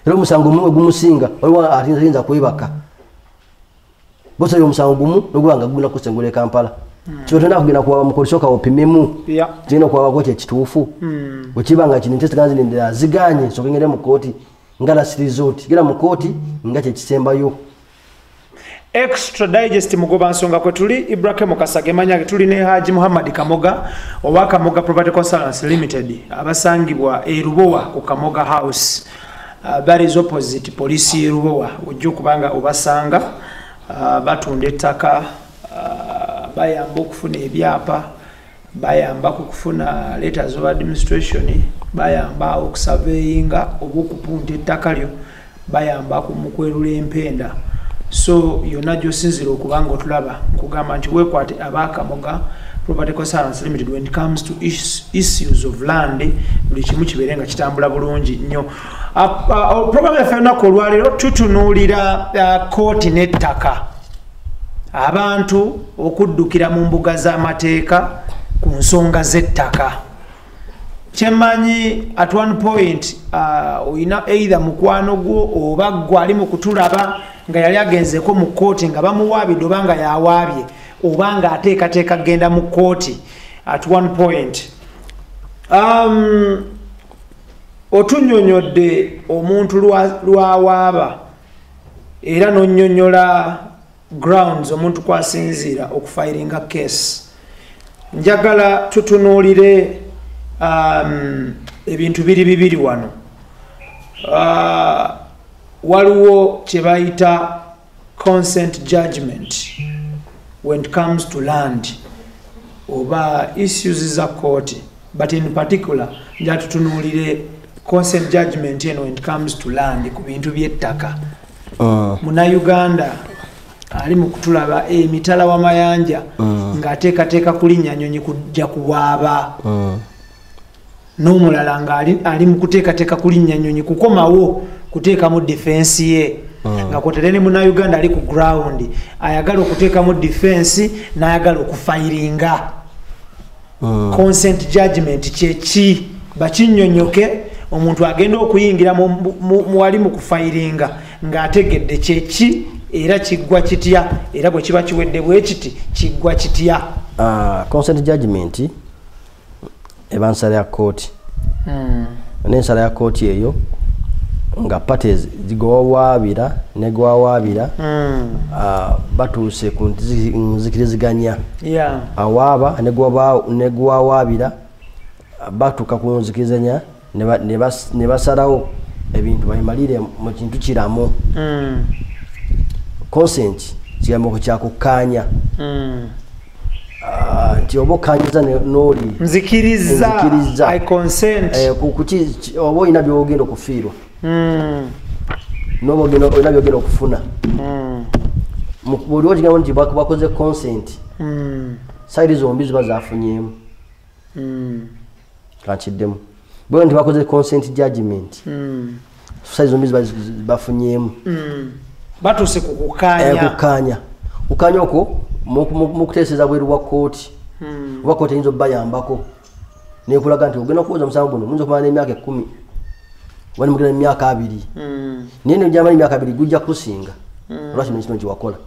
era omusango omu gumusinga waliwo ayinza kwebaka bosabye omusango gumu nogubanga gugenda kusengula e Kampala kyotenda kugenda kuwaba mu kooti sooka opimemu kigenda okuwabako kyekituufu bwekibanga kino enteeseganya zino endala ziganye sooka ngende mu kooti nga last resort genda mu kooti nga kyekisembayo. Extra Digest mugoba nsonga kwe tuli Ibrahim Kasage manyage tuli ne Haji Muhammad Kamoga owa Kamoga Property Consultants Limited abasangibwa e Rubowa ku Kamoga House that is opposite police Rubowa ujju kubanga obasanga batunda ettaka bayamba okufuna ebyapa bayamba kufuna letters of administration bayamba okusurveyinga obukupunta ettaka lyo bayamba kumukwerula empenda so yona josinzira okubanga otulaba nkugamba nti wekwate abakamoga Property Consultants Limited when it comes to issues of land buli kimu kiberenga kitambula bulungi nnyo. Program yaffe olunaku olwaleero tutunuulira kooti n'ettaka abantu okuddukira mu mbuga z'amateeka ku nsonga z'ettaka. Kyemanyi at one point oyina either mukwano gwo oba gwe ali mu kutulaba nga yali agenzeko mu kooti nga bamuwaabidde oba nga yawaabye oba nga ateekateeka kgenda mu kooti at one point. Otunnyonnyodde omuntu lwawaaba era n'onnyonnyola grounds omuntu kwasinziira okufayiringa case. Njagala tutunuulire ebintu bibiri wano. Waliwo kye bayita consent judgment when it comes to land oba issues za court, but in particular njagala tutunuulire consent judgment when it comes to land ku bintu by'ettaka. Muna Uganda ali mu kutulaba emitala w'amayanja ng'ateekateeka kulinnya nnyonyi kujja kuwaaba. N'omulala nga ali mu kuteekateeka kulinnya nnyonyi kukomawo kuteekamu defense ye. Nga kwotere ne muna Uganda ali ku ground ayagala okuteekamu defense n'ayagala okufayiringa. Consent judgment kyeki bakinnyonnyoke omuntu agenda okuyingira mu wali mu kufayiringa ng'ategedde kyeki era kiggwa kitya era bwe kiba kiwedde bwe kiti kiggwa kitya. Consent judgment eba nsala ya kooti. N'ensala ya kooti eyo nga parties zigowawaabira ne gwawaabira batuuse ku nzikiriziganya. Awaaba ne gwawaabira batuuka ku nzikiriziganya ne basalawo ebintu babimalire mu kintu kiramu. Consent kigambo kyakukkaanya nti oba okkanyiza n'oli nzikiriza I consent oba olina byogenda okufiirwa n'oba olina byogenda okufuna buli kigambo nti bakoze consent sayidi zombi ziba zafunyemu kankiddemu bwe nti bakoze consent judgment sayidi zombi ziba bafunyemu batuuse ku kukkaanya okwo mukuteeseza bweru bwa kooti oba kooti eyinza obbayambako nekulaga nti ogenda okuwoza omusango guno muyinza okumala n'emyaka 10 wali mugenda emyaka 2 naye nejamala emyaka 2 gujja kusinga olwakino ekino kyewakola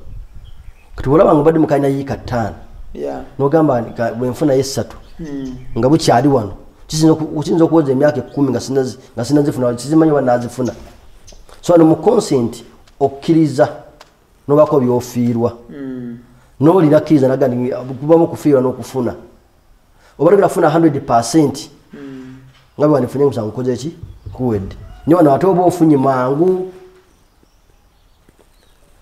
kati olaba nga obadde mukalina yiika 5 nogamba bwenfunayo 3 nga bukyali wano kiyinza okuwoza emyaka 10 nga sinazifuna kizimanyi oba nazifuna so ano mu consent okkiriza nobako byofiirwa n'olina kkiriza nagandi kubamu kufiirwa n'okufuna obalagala funa 100% nga bwe wanifunye musango nkoze eki kuwedde naye wano ate oba ofunye mangu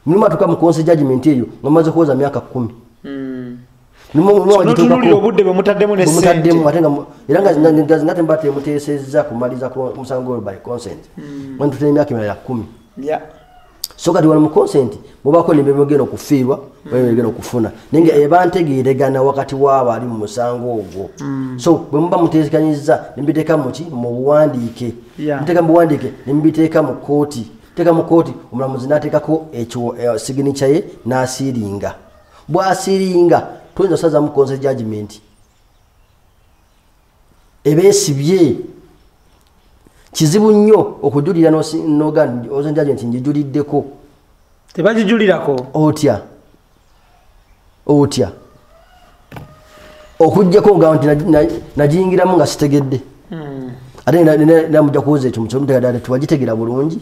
nimatuka mu consent judgment eyo nga mumaze kuwoza myaka 10 notunulira obudde bwe mutaddemu ne ssente era nga temba temuteesezza kumaliza musango by consent wani tutera emyaka emirala 10 so kati wano mu consent mubako ne byogenda okufiirwa byogenda okufuna naye eba ntegeeregana wakati w'abo ali mu musango ogwo so bwe muba muteekanyiza ne mbiteeka muki mu buwandiike muteeka mu buwandiike ne mbiteeka mu kooti teeka mu kooti omulamuzi n'ateekako ekyo signature ye n'asiiringa bw'asiiringa tuyinza osaza mu consent judgment ebeesibye kizibu nnyo okujulira n'ogandi ozenjaje nti njijuliddeko tebagijulirako otya okujjako nga nti najingiramu nga sitegedde ate namujja kuwoza ekyo mukimutegadde tewagitegeera bulungi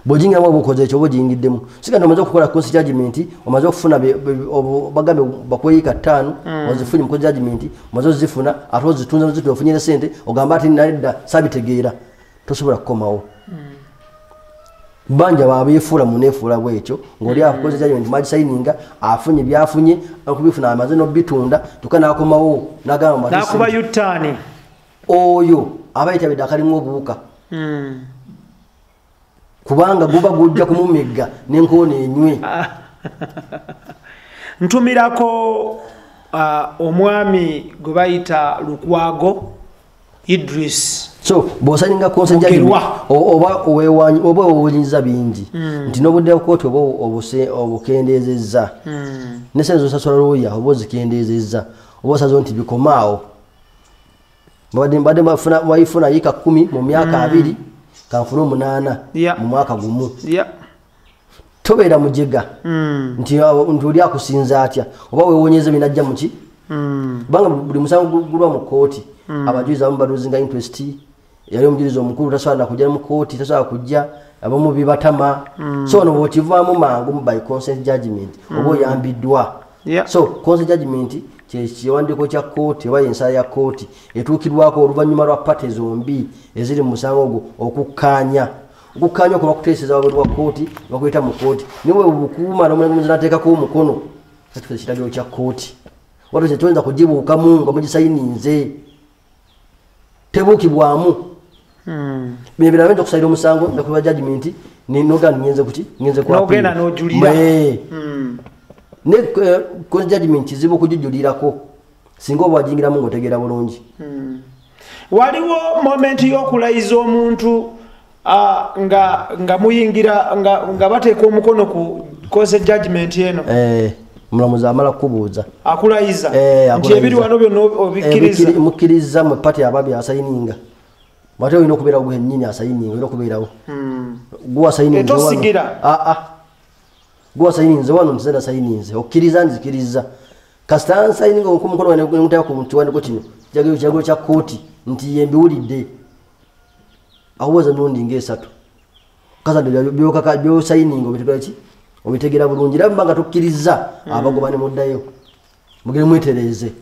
bojinga mwa bukoze ekyo bojingiddemu siganda omaze okukola consent judgment omaze okufuna bagambe bakweyika 5 ozifunye mu consent judgment omaze ozifuna atozi tunza nzito ofunyire sente ogamba ati nalidda sabitegeera tosobola kukomawo banja babeefula muneefula bwekyo ng'oli akoze judgment magisayininga afunye byafunye akubifuna amaze n'obitunda tukana akomawo nagamba nakuba yutani oyo abayita bidakalimu obuuka kubanga guba gujja kumumegga n'enkoona enywe ntumirako omwami gwe bayita Lukwago Idris so bosaninga consent judgment oba owulinza bingi nti n'obudde kooti oba obukendezezza nesenzo sasula looya oba ozikendezezza oba osazo nti bikomaawo mbadde bayifuna yika 10 mu myaka 2 kanfuna 8 mu mwaka gumu tobeera mujega nti oli akusinza atya oba wewonyeze binajja muki banga buli musango gulwa mu kooti abajuizi abamu baluzinga interest yali omujulizi omukulu tasobola kujja mu kooti tasobola kujja abamu bibatama so ono bw'okivaamu mangu by consent judgment oba oyambiddwa so consent judgment kyekiwandiiko kya kooti oba ensala ya kooti etuukirwako oluvannyuma lwa pate zombi eziri mu musango ogwo okukkaanya okuba kuteeseza wabweru wa kooti bakuyita mu kooti niwe bukuuma n'omulamuzi n'ateekako omukono katufe ekiragiro kya kooti watu kyetoyinza kugibuukamu nga mugisayininze tebuukibwamu bino birala bayinza okusalira omusango nakuba judgment nogenda ngenze kuki ngenze nogenda n'ojulira ne consent judgment kizibu okugijulirako singa oba wajingiramu ng'otegeera bulungi waliwo moment y'okulayiza omuntu nga muyingira nga bateeka omukono ku consent judgment eno mulamuzi amala kubuuza akulayiza nti ebiri wano byonna obikkiriza mukkiriza mu pati ababi asayininga bate olina okubeerawo gwennyini asayininga olina okubeerawo guwasayininze wano nzenda sayininze okkiriza nzikiriza kasita nsayininga omukono nguteka ku kiwandiiko kino kiragiro kya kooti nti yembiwulidde awuweza mirundi ng'esatu kasande byosayininga obitegeki obitegera bulungi era mbanga tukkiriza abagoba ne muddayo mugere mwetereeze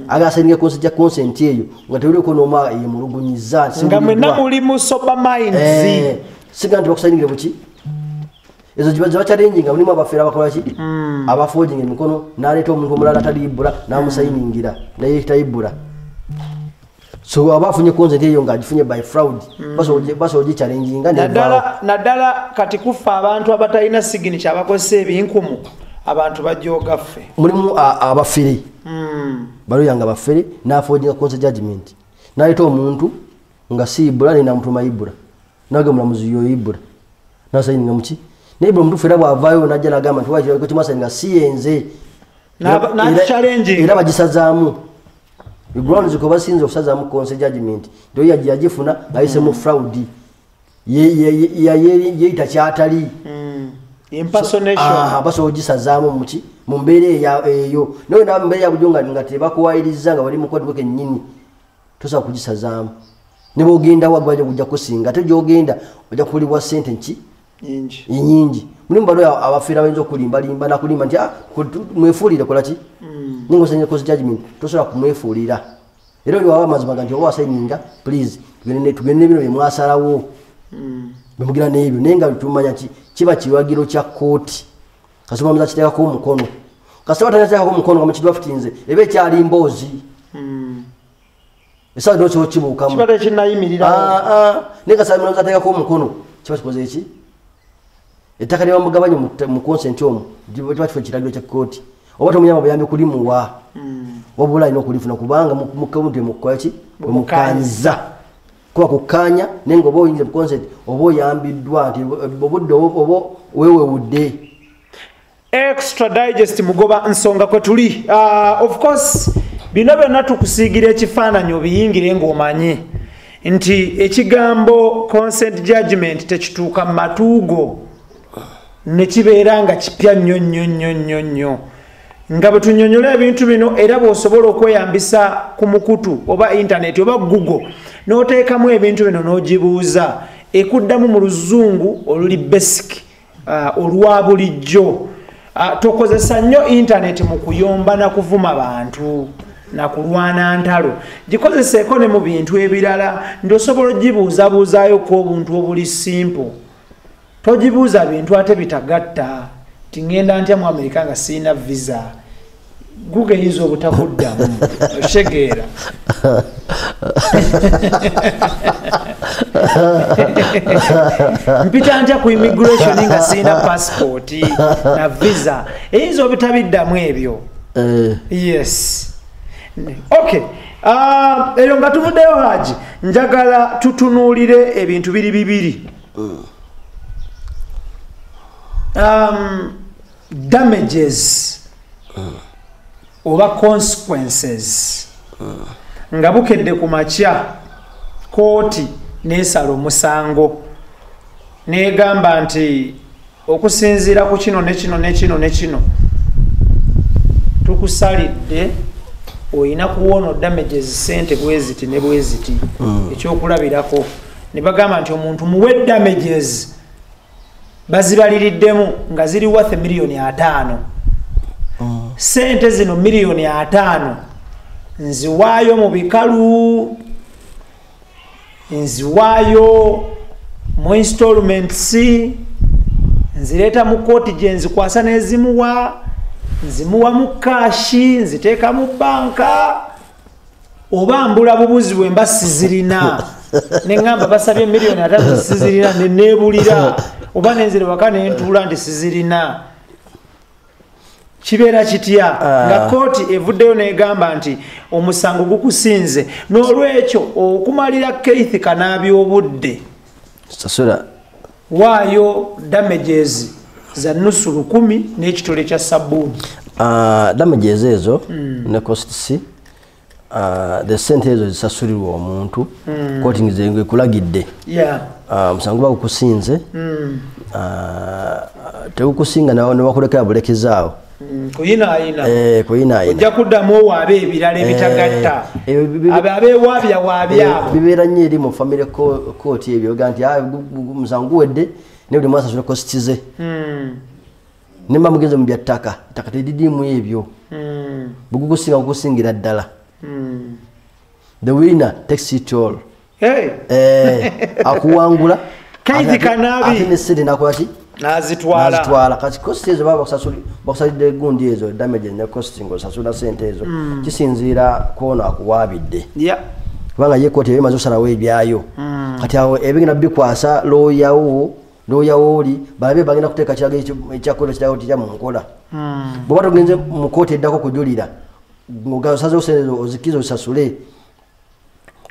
agasayininga consent eyo nga tebuliko n'oma yemulugunyiza nga mwenna muli mu sober minds siga nti bakusayiningire buki ezo ziba challenging mulimu abafeera bakola ki abaforging emikono n'aleeta omuntu omulala taliibula n'amusayiningira naye tayibbula so abafunye consent eyo ng'agifunye by fraud basobola ogichallenginga naddala kati kufa abantu abatalina signature abakozesa ebinkumu abantu bajooga ffe mulimu abafere baluyanga abafere n'aforginga consent judgment n'aleeta omuntu nga siibula nenamutuma ibbula nage omulamuzi yoyibbula n'asayininga muki naye buli omuntu fera bw'avaayo n'ajja n'agamba nti wakiragiro kimasayininga si yenze era bagisazaamu grounds ko basinze okusazaamu consent judgment nti oyo yagifuna ayisemu fraud yeeyita kyatali impersonation basobola ogisazaamu muki mu mbeera eyo naye naba mbeera ya bulijjo nga tebakuwayiriza nga bali mu kkooti kennyini tosobola kugisazaamu ne bw'ogenda wagwaja kujja kusinga ate gy'ogenda ojja kukulibwa ssente nki nyingi mulimu balo abafeera bayinza okulimbalimba nakulimba nti mwefuulire kola ki ninga osanyire consent judgment tosobola kumwefuulira era oli waba amazima ga nti oba wasayininga please tugende bino bye mwasalawo bemugira n'ebyo naye nga tumanya kiba kiragiro kya kooti kasita omulamuzi akiteekako omukono kasita batanakiteekako omukono nga mukidwa fitinze eba ekyali mboozi esawa dino kyoba kibuukamu naye kasita omulamuzi ateekako omukono kiba kikoze eki ettaka lye bamugabanye mu consent omwo kiba kifo kiragiro kya kooti oba tomuyamba buyambi kulimuwa wabula alina okulifuna kubanga mukaunti mukolaki mukanyiza kuba kukkaanya naye nga oba oyinza mu consent oba oyambiddwa nti obudde oba weewewudde extra digest mugoba nsonga kwe tuli of course bino byonna tukusiigira ekifaananyi obiyingire ng'omanyi nti ekigambo consent judgment tekituuka mu matuugo ne kibeera nga kipya nnyo nnyo nnyo nnyo nnyo nga bwe tunnyonnyola ebintu bino era bw'osobola okweyambisa ku mukutu oba intaneti oba google n'oteekamu ebintu bino n'ogibuuza ekuddamu mu luzungu oluli basic olwa bulijjo. Tokozesa nnyo internet mu kuyomba na kuvuma bantu na kulwana ntalo. Gikozeseeko ne mu bintu ebirala ndosobola ogibuuzabuuzaayo ko obuntu obuli simple. Togibuuza bintu ate bitagatta. Tingenda ntya mu Amerika nga sina visa. Google hizo obutakuddamu. Oshegeera. Mpita ntya ku immigration nga sina passport na visa. Hizo bitabiddamu ebyo. Yes. Okay. Eyo nga tuvuddeyo Haji, njagala tutunuulire ebintu bibiri. Damages oba consequences nga bukedde ku makya kooti neesala omusango negamba nti okusinziira ku kino ne kino ne kino ne kino tukusalidde oyina kuwona damages sente bweziti ne bweziti ekyokulabirako ne bagamba nti omuntu muwe damages bazibaliriddemu nga ziri worth $5,000,000. Sente zino $5,000,000 nziwaayo mu bikalu, nziwaayo mu installments, nzireeta mu kooti gye nzikwasa n'ezimuwa, nzimuwa mu kaashi, nziteeka mu banka, oba mbula bubuzi bwe mba sizirina. Neŋŋamba basabye $5,000,000 sizirina ne neebulira, oba nenzire waka ne ntuula nti sizirina. Kibeera kitya nga kooti evuddeyo n'egamba nti omusango gukusinze n'olwekyo okumalira Keith Kanaabi obudde sasula waayo damages za $100,000 n'ekitole kya sabbuuni. Damages ezo ne costs the sente ezo zisasulirwa omuntu kooti ngizengo ekulagidde omusango bagukusinze tegukusinga nawo ne bakulekera bulekezaawo kuyinaayina ojja kuddamu owaabe ebirala ebitagatta abeewaabya waabyabo bibeera nnyo eri mu family kooti ebyo oga nti musango guwedde ne buli mwasasula kosti ze ne mba mugenze mu bya ttaka ettaka teridimu ebyo bugukusinga kukusingira ddala. The winner takes it all. Akuwangula Keith Kanaabi ate ne sente nakolaki nazitwala kati cost ezo baba bakusalidde gundi ezo damage ne cost ng'osasula sente ezo kisinziira kwono akuwaabidde kubanga ye kooti ebimaze osalawo ebyayo kati awo ebigenda bikwasa looyawo oli balabe bagenda kuteeka kirago ekyakola kirago tikya mu nkola bw'oba togenze mu kooti eddako kujulira ng'osazewo sente ezo ozikiza osasule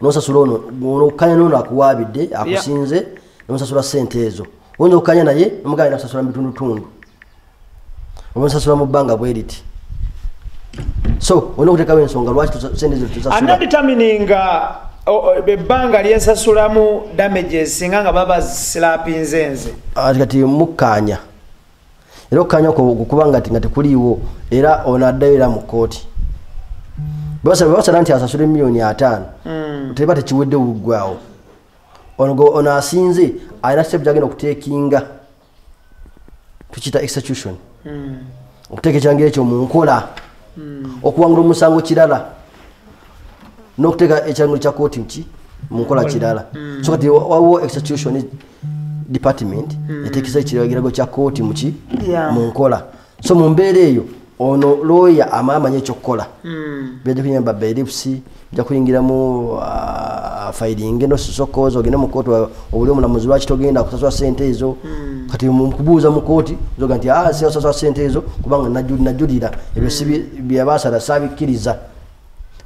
n'osasula ono okkanya n'ono akuwaabidde akusinze n'osasula sente ezo oyinza okkanya naye omuganda nasasula mu bitundutundu oba nsasula mu bbanga bwe riti so olina okuteekawo ensonga lwaki sente ezo tusasula anadetermining ebbanga lyensasulamu damages singa nga baba zisirapinze nze kati mukkanya era okukkanya okubanga nga tekuliiwo era ono addayo era mu kooti basala nti asasule $5,000,000 teba tekiwedde uluggwawo ono asinze alina step gyagenda okuteekinga tukiyita execution okuteeka ekyangiro ekyo mu nkola okuwangula omusango kirala n'okuteeka ekyangiro kya kooti mu nkola kirala so kati waliwo execution department eteekesa ekiragiro kya kooti mu nkola so mu mbeera eyo ono lawyer amanya ekyokukola bijja kuyamba bailiffs bijja kuyingiramu filing no sokozo ogenda mu kooti obuli omulamuzi lwaki togenda kusasula sente ezo kati mukubuuza mu kooti zoga nti siyasasula sente ezo kubanga najulira ebyo si byabasala sabikkiriza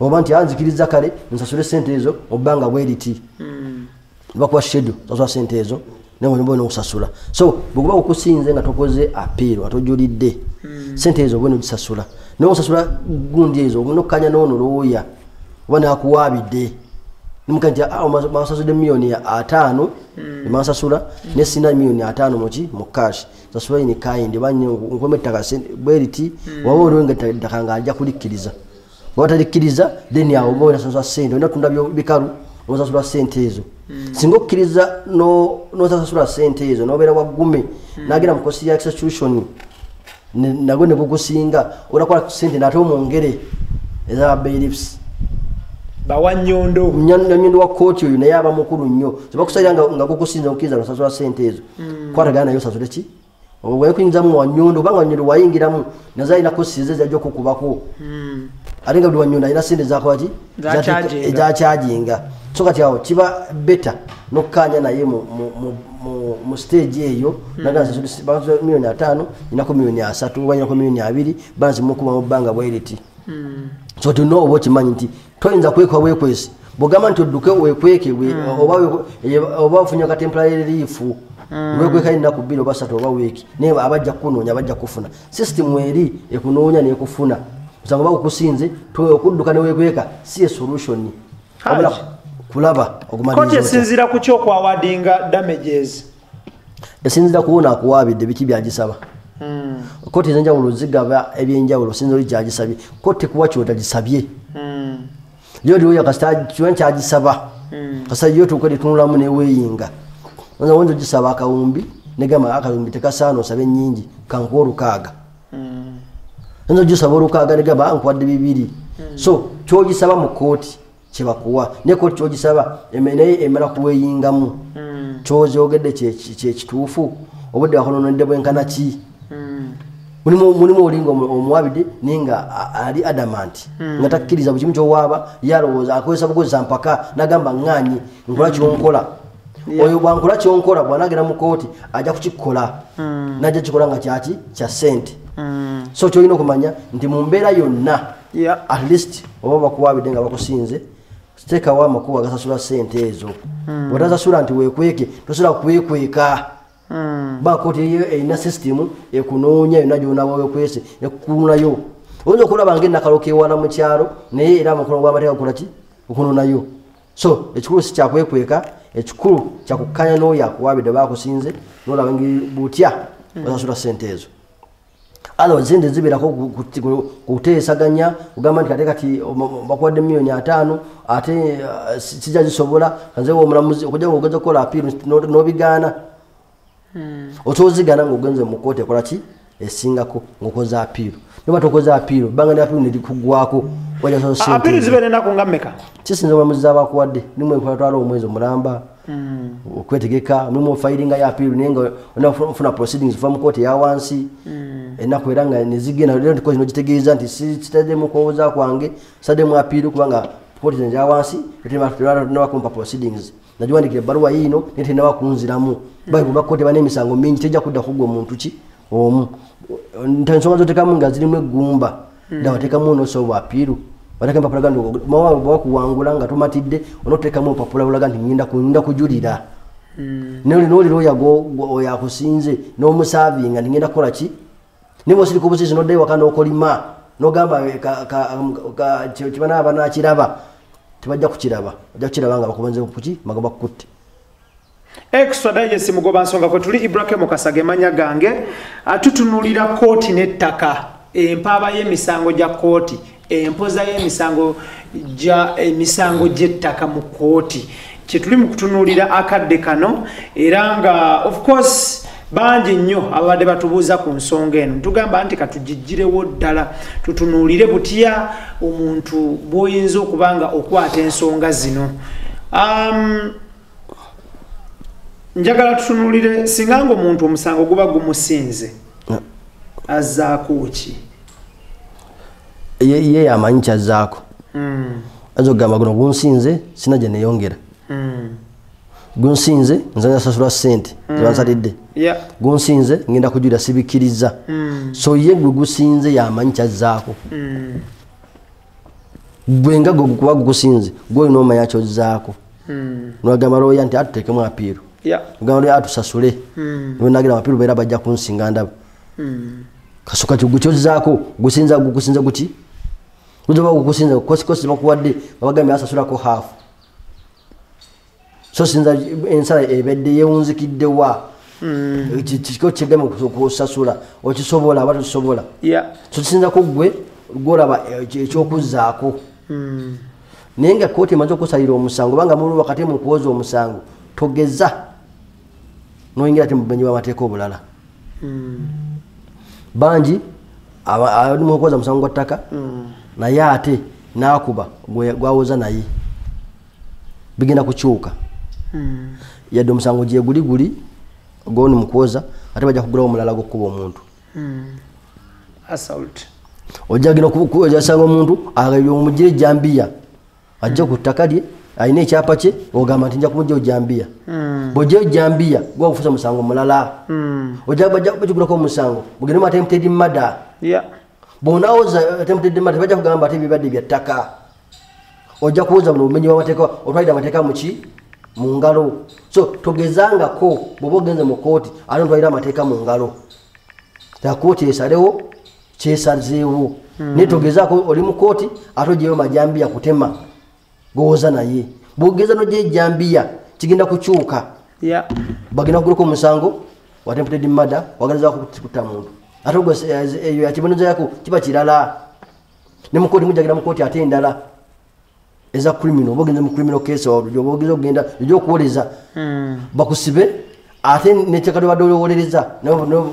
oba nti nzikiriza kale nsasule sente ezo obbanga bweriti bakuwa schedule sasula sente ezo nengo n'okusasula so bwekuba okusinze nga tokoze appeal atojulidde sente ezo bweno gisasula n'okusasula gundi ezo n'okkanya n'ono lawyer oba nakuwaabidde nimuka nti masasudde $5,000,000 emasasula ne sina $5,000,000 mu cash sasula in kind banyo nkome ettaka bweriti waba olwenga ettaka nga ajja kulikkiriza bwatalikkiriza then awo ng'oyina sasula sente olina tunda bikalu nosasula sente ezo singa okkiriza nosasula sente ezo nobeera waggume nagenda mu kosi ya execution nagwe ne kukusinga olakola sente nate omwongere eza bailiffs bawanyondo nyondo wa kooti oyo naye aba mukulu nnyo zibakusalira nga kukusinza okkiriza nosasula sente ezo kwatagana naye osasule ki wayekuyingizamu wanyondo obanga wanyondo wayingiramu nazo alina kosi ze zajja okukubako ate nga buli wanyondo alina sente zakolaki ezakyajinga so kati awo kiba beta nokkanya naye mu stage eyo nagasasula milioni 5 inako milioni 3 wanyinako milioni 2 banzimukuba mu bbanga bweriti so tulina oba okimanyi nti toyinza kwekwa bwekwesi bwogamba nti odduke wekweke oba ofunye ka temporary relief wekweka ennaku 2 oba 3 oba weeki naye abajja kukunoonya abajja kufuna system eri ekunoonya nekufuna kusanga oba kukusinze okudduka newekweka si solution obula kulaba okumaliza esinzira ku kyokwawadinga damages esinzira kuwona akuwabidde biki byagisaba koti ezenjawulo zigaba ebyenjawulo sinza oli kyagisabye koti kuwa kyotagisabye yoliwoya kasita kiwa kyagisaba kasita yo tukole tunulamu neweyinga nza wonzo gisaba akawumbi negama akawumbi tekasaana osabe nnyingi kankuwa olukaaga nzo gisaba olukaaga negamba nkuwadde 2 so kyogisaba mu kooti kyebakuwa ne kooti kyogisaba naye emala kuweyingamu kyozogedde kyekituufu obudde wakononedde bwenkana ki mulimu olinga omuwabide ninga ali adamant nga takkiriza bukimu kyowaaba yalowooza akozesa bukozesa mpaka nagamba ŋŋanyi nkola kyonkola oyo bwankola kyonkola bwanagera mu kooti ajja kukikola najja kikola nga kyaki kya sente so kyolina okumanya nti mu mbeera yonna at least oba bakuwabidde nga bakusinze teekawo amakubo agasasula sente ezo bwetasasula nti wekweke tosobola kwekweka bakooti eyo erina system ekunoonya yonna gyonaba wekwese ekukunayo oyinza okulaba ngaenakaloka ewala mu kyalo naye era amakulu g'amateeka kukolaki okunonayo so ekikulu si kyakwekweka ekikulu kyakukkanya n'oyo akuwabidde bakusinze nolaba butya basasula sente ezo alo zinde zibeerako kuteesaganya kugamba nti kati bakuwadde milioni 5 ate sijja zisobola kanzewo omulamuzi okujja ng'ogenza okukola apiiru n'obigaana otozigana ng'ogenze mu kooti ekolaki esingako ng'okoze apiiru noba tokoze apiiru bbanga ne apiiru nerikugwako apiiru zibeera ennaku nga mmeka kisinza omulamuzi z'abakuwadde nimu ekwatwala omwezi omulamba okwetegeka mulimu ofayiringa ya apiiru naye nga onafuna proceedings va mu kooti eya wansi ennaku era nga nezigenda nti kino kitegeeza nti kitadde mu kuwoza kwange sadde mu apiiru kubanga kooti zino eya wansi tenabakumpa proceedings nagiwandikira ebbaluwa yiino naye tenabakunziramu bakuba kooti eba n'emisango mingi tejja kudda kugwa omuntu ki omu ensonga zotekamu nga zirimu eggumba dda wateekamu nosoba apiiru wateka empapula gandi bakuwangula nga tomatidde onoteekamu empapula olaga nti ngenda kujulira nolira oyo akusinze n'omusaavinga nti ngenda kukola ki niba osirika obusizi nodda ewaka n'okolima nogamba kibanaaba nakiraba tebajja kukiraba bajja kukiraba nga bakubanze kuki magaba kukutte extra digest mugoba nsonga kwe tuli Ibrahim Kasage manya gange atutunulira kooti n'ettaka empaaba y'emisango gya kooti empoza y'emisango emisango gy'ettaka mu kooti kyetuli mu kutunulira akadde kano era nga of course bangi nnyo abadde batubuuza ku nsonga eno tugamba nti katugijjirewo ddala tutunuulire butya omuntu bw'oyinza okubanga okwata ensonga zino njagala tutunuulire singa nga omuntu omusango guba gumusinze azzaako ki ye yamanyi kyazzaako ayinza okugamba guno gunsinze sina gye neeyongera gunsinze nzanya sasula ssente zebansalidde gunsinze ngenda kujulira sibikkiriza so ye gwe gusinze yamanyi kyazzaako gwe nga gwe kuba gukusinze gwe olina omanya kyozzaako nogamba looya nti atuteekemu apiiru ogamba looya atusasule nagira amapiiru beera bajja kunsinga ndaba kasoka kigwe kyozzaako gukusinze guti guzoba gukusinze kosikosi bakuwadde babagambye asasulako haafu so sinza ensala ebedde yewunzikiddewa kiko kigame kusasula okisobola aba tokisobola so kisinzako gwe gwolaba ekyokuzzaako nenga kooti emaze okusalira omusango banga mulu wakati mu kuwoza omusango togeza noyingira ati mubenyi w'amateeka obulala bangi ali mu kuwoza omusango gwa ttaka naye ate n'akuba gwawoza naye bigenda kukyuka yadde omusango gye guli goni mu kuwoza ate bajja kugulawo omulala gw'okkuba omuntu assault ojja gina okuyasanga omuntu omugire jambiya ajja ku ttaka lye alina ekyapa kye ogamba nti nja kumugja ojambiya bw'ojja ojambiya gwa kufuza musango mulala ojja bakigulako omusango mugende mu attempted murder bw'onaawoza attempted murder bajja kugamba ate ebibadde bya ttaka ojja kuwoza buno bumenyi bw'amateeka otwalira amateeka muki mu ngalo so togezangako bw'oba ogenze mu kooti ate ntwalira amateeka mu ngalo takooti esalewo kyesazeewo naye togezaako oli mu kooti ate ogyeyo majambiya kutema gowoza naye bwogeza nogyeyo ejambiya kigenda kukyuka bagenda kugulako omusango wa attempted murder wagalazako kutta muntu ate eyo yakibonezo yako kiba kirala ne mu kooti mujagira mu kooti ate endala eza criminal oba ogenze mu criminal case oba ogeza okugenda ojja okuwoleza bakusibe ate neteeka lyobadde olwowolereza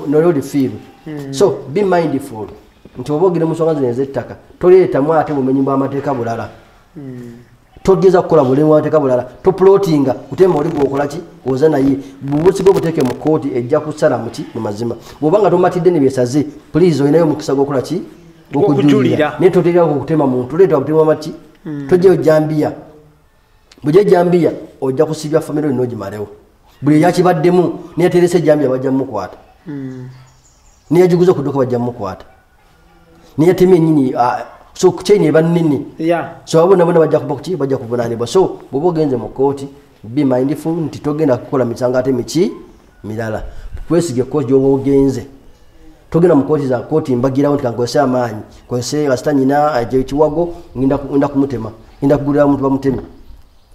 nololifiiru so be mindful nti oba ogire mu nsonga zino ez'ettaka toleetamu ate bumenyi bw'amateeka bulala togeza kukola bulemu bw'amateeka bulala toplotinga kutemba oli gwokolaki oza naye bubusiga obuteeke mu kooti ejja kusala muki mu mazima bw'oba nga tomatidde ne byesaze please olinayo omukisa gw'okolaki gw'okujulira naye toteekako okutema muntu leeta kutema maki tojjeyo jambiya bw'ojja jambiya ojja kusibya famire olina ogimalewo buli eyakibaddemu neyateresa ejambiya bajja mumukwata neyagiguza okudduka bajja mumukwata neyatemya ennyini so kukyeni eba nnene so abo nabona bajja kuba kuki bajja kuvunaanibwa so bw'oba ogenze mu kooti be mindful nti togenda kukola misango ate miki mirala kwesige kooti gyoba ogenze togenda mu kooti za kooti mbagirawo nti kankozese amaanyi kozese kasita nyina ekiwago ngenda kumutema ngenda kugulira omuntu bamuteme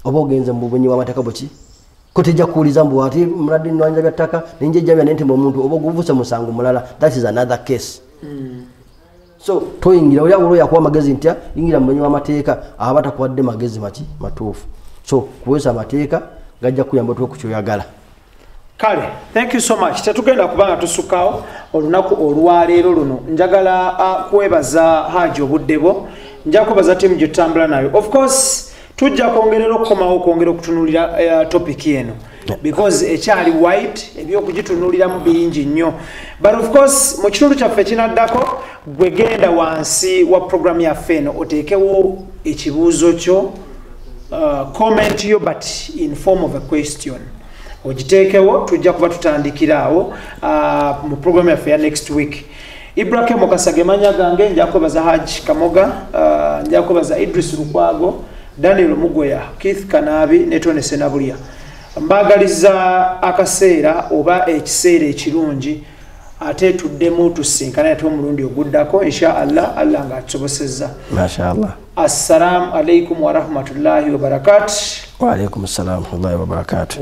oba ogenze mu bubenyi bw'amateeka buki ko tejja kuwuliza mbu ati muladde nwanja bya ttaka nenja ejjabya nentema omuntu oba oguvuse musango mulala that is another case so toyingira oli awolo yakuwa magezi ntya yingira mu bubenyi bw'amateeka aba takuwadde magezi maki matuufu so kuwesa amateeka gajja kuyamba otwe ku kyoyagala kale thank you so much tetugenda kubanga tusukawo olunaku olwaleero luno njagala kwebaza Haji obuddebo nja kubaza timu gyetutambula nayo of course tujja kwongerera okukomawo okwongera okutunulira topic eno because ekyali white ebyokugitunuliramu bingi nnyo but of course mu kitundu kyaffe kinaddako gwe genda wansi wa program yaffe eno oteekewo ekibuuzo kyo comment yo but in form of a question ogiteekewo tujja kuba tutandikiraawo mu program yaffe ya next week Ibrahim Okasage manya gange nja kwebaza Haji Kamoga nja kwebaza Idris Lukwago Daniel Mugoya Keith Kanabi netone Senabulya mbagaliza akaseera oba ekiseera ekirungi ate tuddemu tusinkana ate omulundi oguddako inshallah Allah nga atusobosezza mashallah assalamu alaikum wa rahmatullahi wa barakatuh wa alaikum assalam wa rahmatullahi wa barakatuh